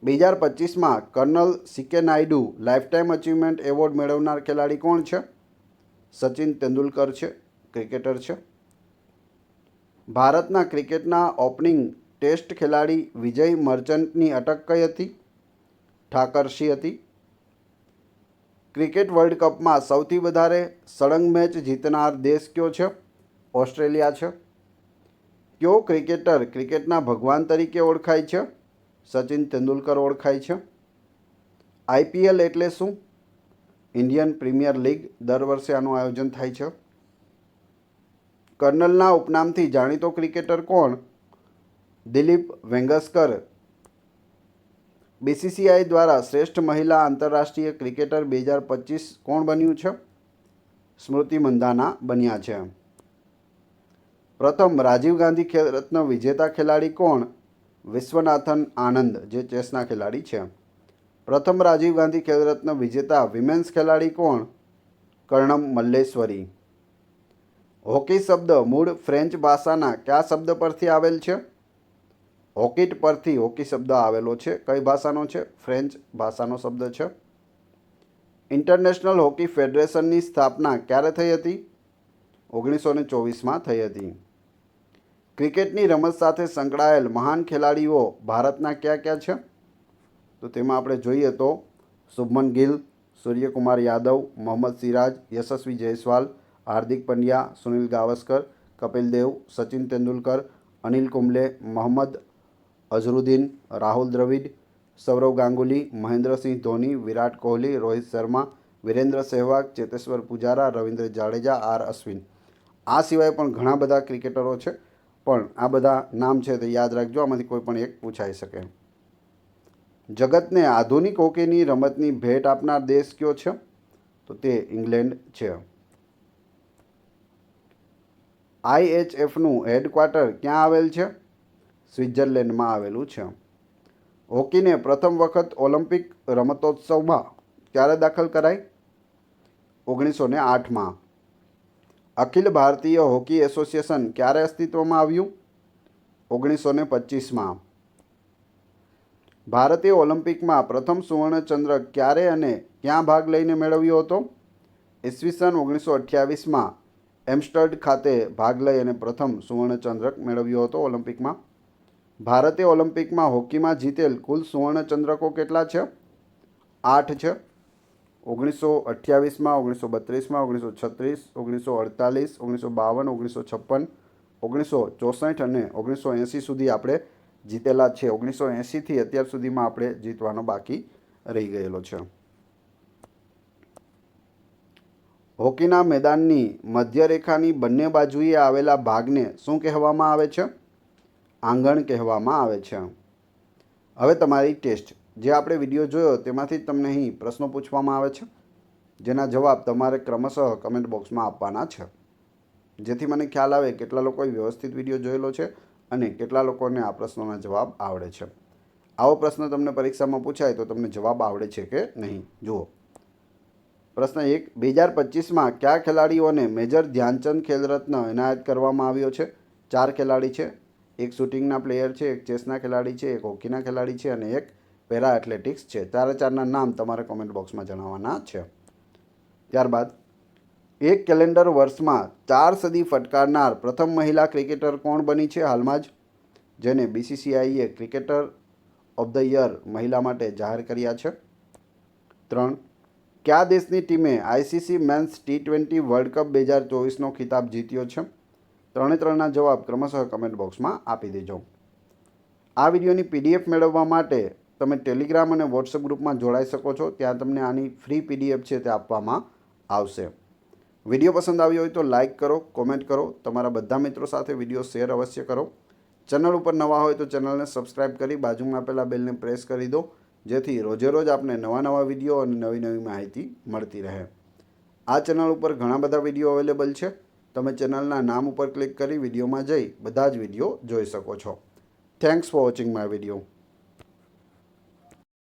2025માં colonel CK Nayudu lifetime achievement award મેળવનાર ખેલાડી કોણ છે? સચિન તેંડુલકર છે, ક્રિકેટર છે. ભારતના ક્રિકેટના ઓપનિંગ ટેસ્ટ ખેલાડી વિજય મર્ચન્ટની અટક કઈ હતી? ઠાકરશી હતી. ક્રિકેટ વર્લ્ડ કપમાં સૌથી વધારે સળંગ મેચ જીતનાર દેશ કયો છે? ઓસ્ટ્રેલિયા છે. કયો ક્રિકેટર ક્રિકેટના ભગવાન તરીકે ઓળખાય છે? સચિન તેંડુલકર ઓળખાય છે. આઈપીએલ એટલે શું? Indian premier league. દર વર્ષે આનું આયોજન થાય છે. કર્નલના ઉપનામથી જાણીતો ક્રિકેટર કોણ? દિલીપ વેંગસકર. બીસીસીઆઈ દ્વારા શ્રેષ્ઠ મહિલા આંતરરાષ્ટ્રીય ક્રિકેટર 2025 કોણ બન્યું છે? સ્મૃતિ મંધાના બન્યા છે. પ્રથમ રાજીવ ગાંધી ખેલ રત્ન વિજેતા ખેલાડી કોણ? વિશ્વનાથન આનંદ, જે ચેસના ખેલાડી છે. પ્રથમ રાજીવ ગાંધી ખેલ રત્ન વિજેતા વિમેન્સ ખેલાડી કોણ? કર્ણમ મલ્લેશ્વરી. હોકી શબ્દ મૂળ ફ્રેન્ચ ભાષાના કયા શબ્દ પરથી આવેલ છે? હોકીટ પરથી હોકી શબ્દ આવેલો છે. કઈ ભાષાનો છે? ફ્રેન્ચ ભાષાનો શબ્દ છે. ઇન્ટરનેશનલ હોકી ફેડરેશનની સ્થાપના ક્યારે થઈ હતી? 1924માં થઈ હતી. ક્રિકેટની રમત સાથે સંકળાયેલ મહાન ખેલાડીઓ ભારતના કયા કયા છે? તો તેમાં આપણે જોઈએ તો શુભમન ગિલ, સૂર્યકુમાર યાદવ, મોહમ્મદ સિરાજ, યશસ્વી જયસ્વાલ, હાર્દિક પંડ્યા, સુનિલ ગાવસ્કર, કપિલ દેવ, સચિન તેંડુલકર, અનિલ કુંબલે, મોહમ્મદ અઝરુદ્દીન, રાહુલ દ્રવિડ, સૌરવ ગાંગુલી, મહેન્દ્રસિંહ ધોની, વિરાટ કોહલી, રોહિત શર્મા, વિરેન્દ્ર સહેવાગ, ચેતેશ્વર પુજારા, રવિન્દ્ર જાડેજા, આર અશ્વિન. આ સિવાય પણ ઘણા બધા ક્રિકેટરો છે, પણ આ બધા નામ છે તે યાદ રાખજો, આમાંથી કોઈ પણ એક પૂછાઈ શકે. જગતને આધુનિક હોકીની રમતની ભેટ આપનાર દેશ કયો છે? તો તે ઇંગ્લેન્ડ છે. IHFનું હેડક્વાર્ટર ક્યાં આવેલ છે? સ્વિટ્ઝરલેન્ડમાં આવેલું છે. હોકીને પ્રથમ વખત ઓલિમ્પિક રમતોત્સવમાં ક્યારે દાખલ કરાઈ? 1908માં. અખિલ ભારતીય હોકી એસોસિએશન ક્યારે અસ્તિત્વમાં આવ્યું? 1925માં. ભારતે ઓલિમ્પિકમાં પ્રથમ સુવર્ણચંદ્રક ક્યારે અને ક્યાં ભાગ લઈને મેળવ્યો હતો? ઈસવીસન 1928માં એમ્સ્ટર્ડ ખાતે ભાગ લઈ અને પ્રથમ સુવર્ણચંદ્રક મેળવ્યો હતો ઓલિમ્પિકમાં. ભારતે ઓલિમ્પિકમાં હોકીમાં જીતેલ કુલ સુવર્ણચંદ્રકો કેટલા છે? 8 છે. 1928માં, 1932માં, 1936, 1948, 1952, 1956, 1964 અને 1980 સુધી આપણે જીતેલા છે. 1980થી અત્યાર સુધીમાં આપણે જીતવાનો બાકી રહી ગયેલો છે. હોકીના મેદાનની મધ્યરેખાની બંને બાજુએ આવેલા ભાગને શું કહેવામાં આવે છે? આંગણ કહેવામાં આવે છે. હવે તમારી ટેસ્ટ. જે આપણે વિડીયો જોયો તેમાંથી તમને અહીં પ્રશ્નો પૂછવામાં આવે છે, જેના જવાબ તમારે ક્રમશઃ કમેન્ટ બોક્સમાં આપવાના છે, જેથી મને ખ્યાલ આવે કેટલા લોકોએ વ્યવસ્થિત વિડીયો જોયેલો છે અને કેટલા લોકોને આ પ્રશ્નોના જવાબ આવડે છે. આવો પ્રશ્ન તમને પરીક્ષામાં પૂછાય તો તમને જવાબ આવડે છે કે નહીં, જુઓ. પ્રશ્ન 1, 2025માં કયા ખેલાડીઓને મેજર ધ્યાનચંદ ખેલ રત્ન એનાયત કરવામાં આવ્યો છે? 4 ખેલાડી છે. એક શૂટિંગના પ્લેયર છે, એક ચેસના ખેલાડી છે, એક હોકીના ખેલાડી છે અને એક પેરા એથ્લેટિક્સ છે. 4 નામ તમારે કોમેન્ટ બોક્સમાં જણાવવાના છે. ત્યારબાદ એક કેલેન્ડર વર્ષમાં 4 સદી ફટકારનાર પ્રથમ મહિલા ક્રિકેટર કોણ બની છે હાલમાં જ, જેને BCCIએ ક્રિકેટર ઓફ ધ યર મહિલા માટે જાહેર કર્યા છે? 3, કયા દેશની ટીમે ICC men's T20 world cup 2024નો ખિતાબ જીત્યો છે? 3 જવાબ ક્રમશઃ કમેન્ટ બોક્સમાં આપી દેજો. આ વિડીયોની PDF મેળવવા માટે તમે ટેલિગ્રામ અને વોટ્સએપ ગ્રુપમાં જોડાઈ શકો છો. ત્યાં તમને આની ફ્રી PDF છે તે આપવામાં આવશે. વિડીયો પસંદ આવ્યો હોય તો લાઇક કરો, કોમેન્ટ કરો, તમારા બધા મિત્રો સાથે વિડીયો શેર અવશ્ય કરો. ચેનલ ઉપર નવા હોય તો ચેનલને સબસ્ક્રાઈબ કરી બાજુમાં આપેલા બેલને પ્રેસ કરી દો, જેથી રોજે રોજ આપને નવા વિડીયો અને નવી માહિતી મળતી રહે. આ ચેનલ ઉપર ઘણા બધા વિડીયો અવેલેબલ છે. તમે ચેનલના નામ ઉપર ક્લિક કરી વિડીયોમાં જઈ બધા જ વિડીયો જોઈ શકો છો. Thanks for watching my video.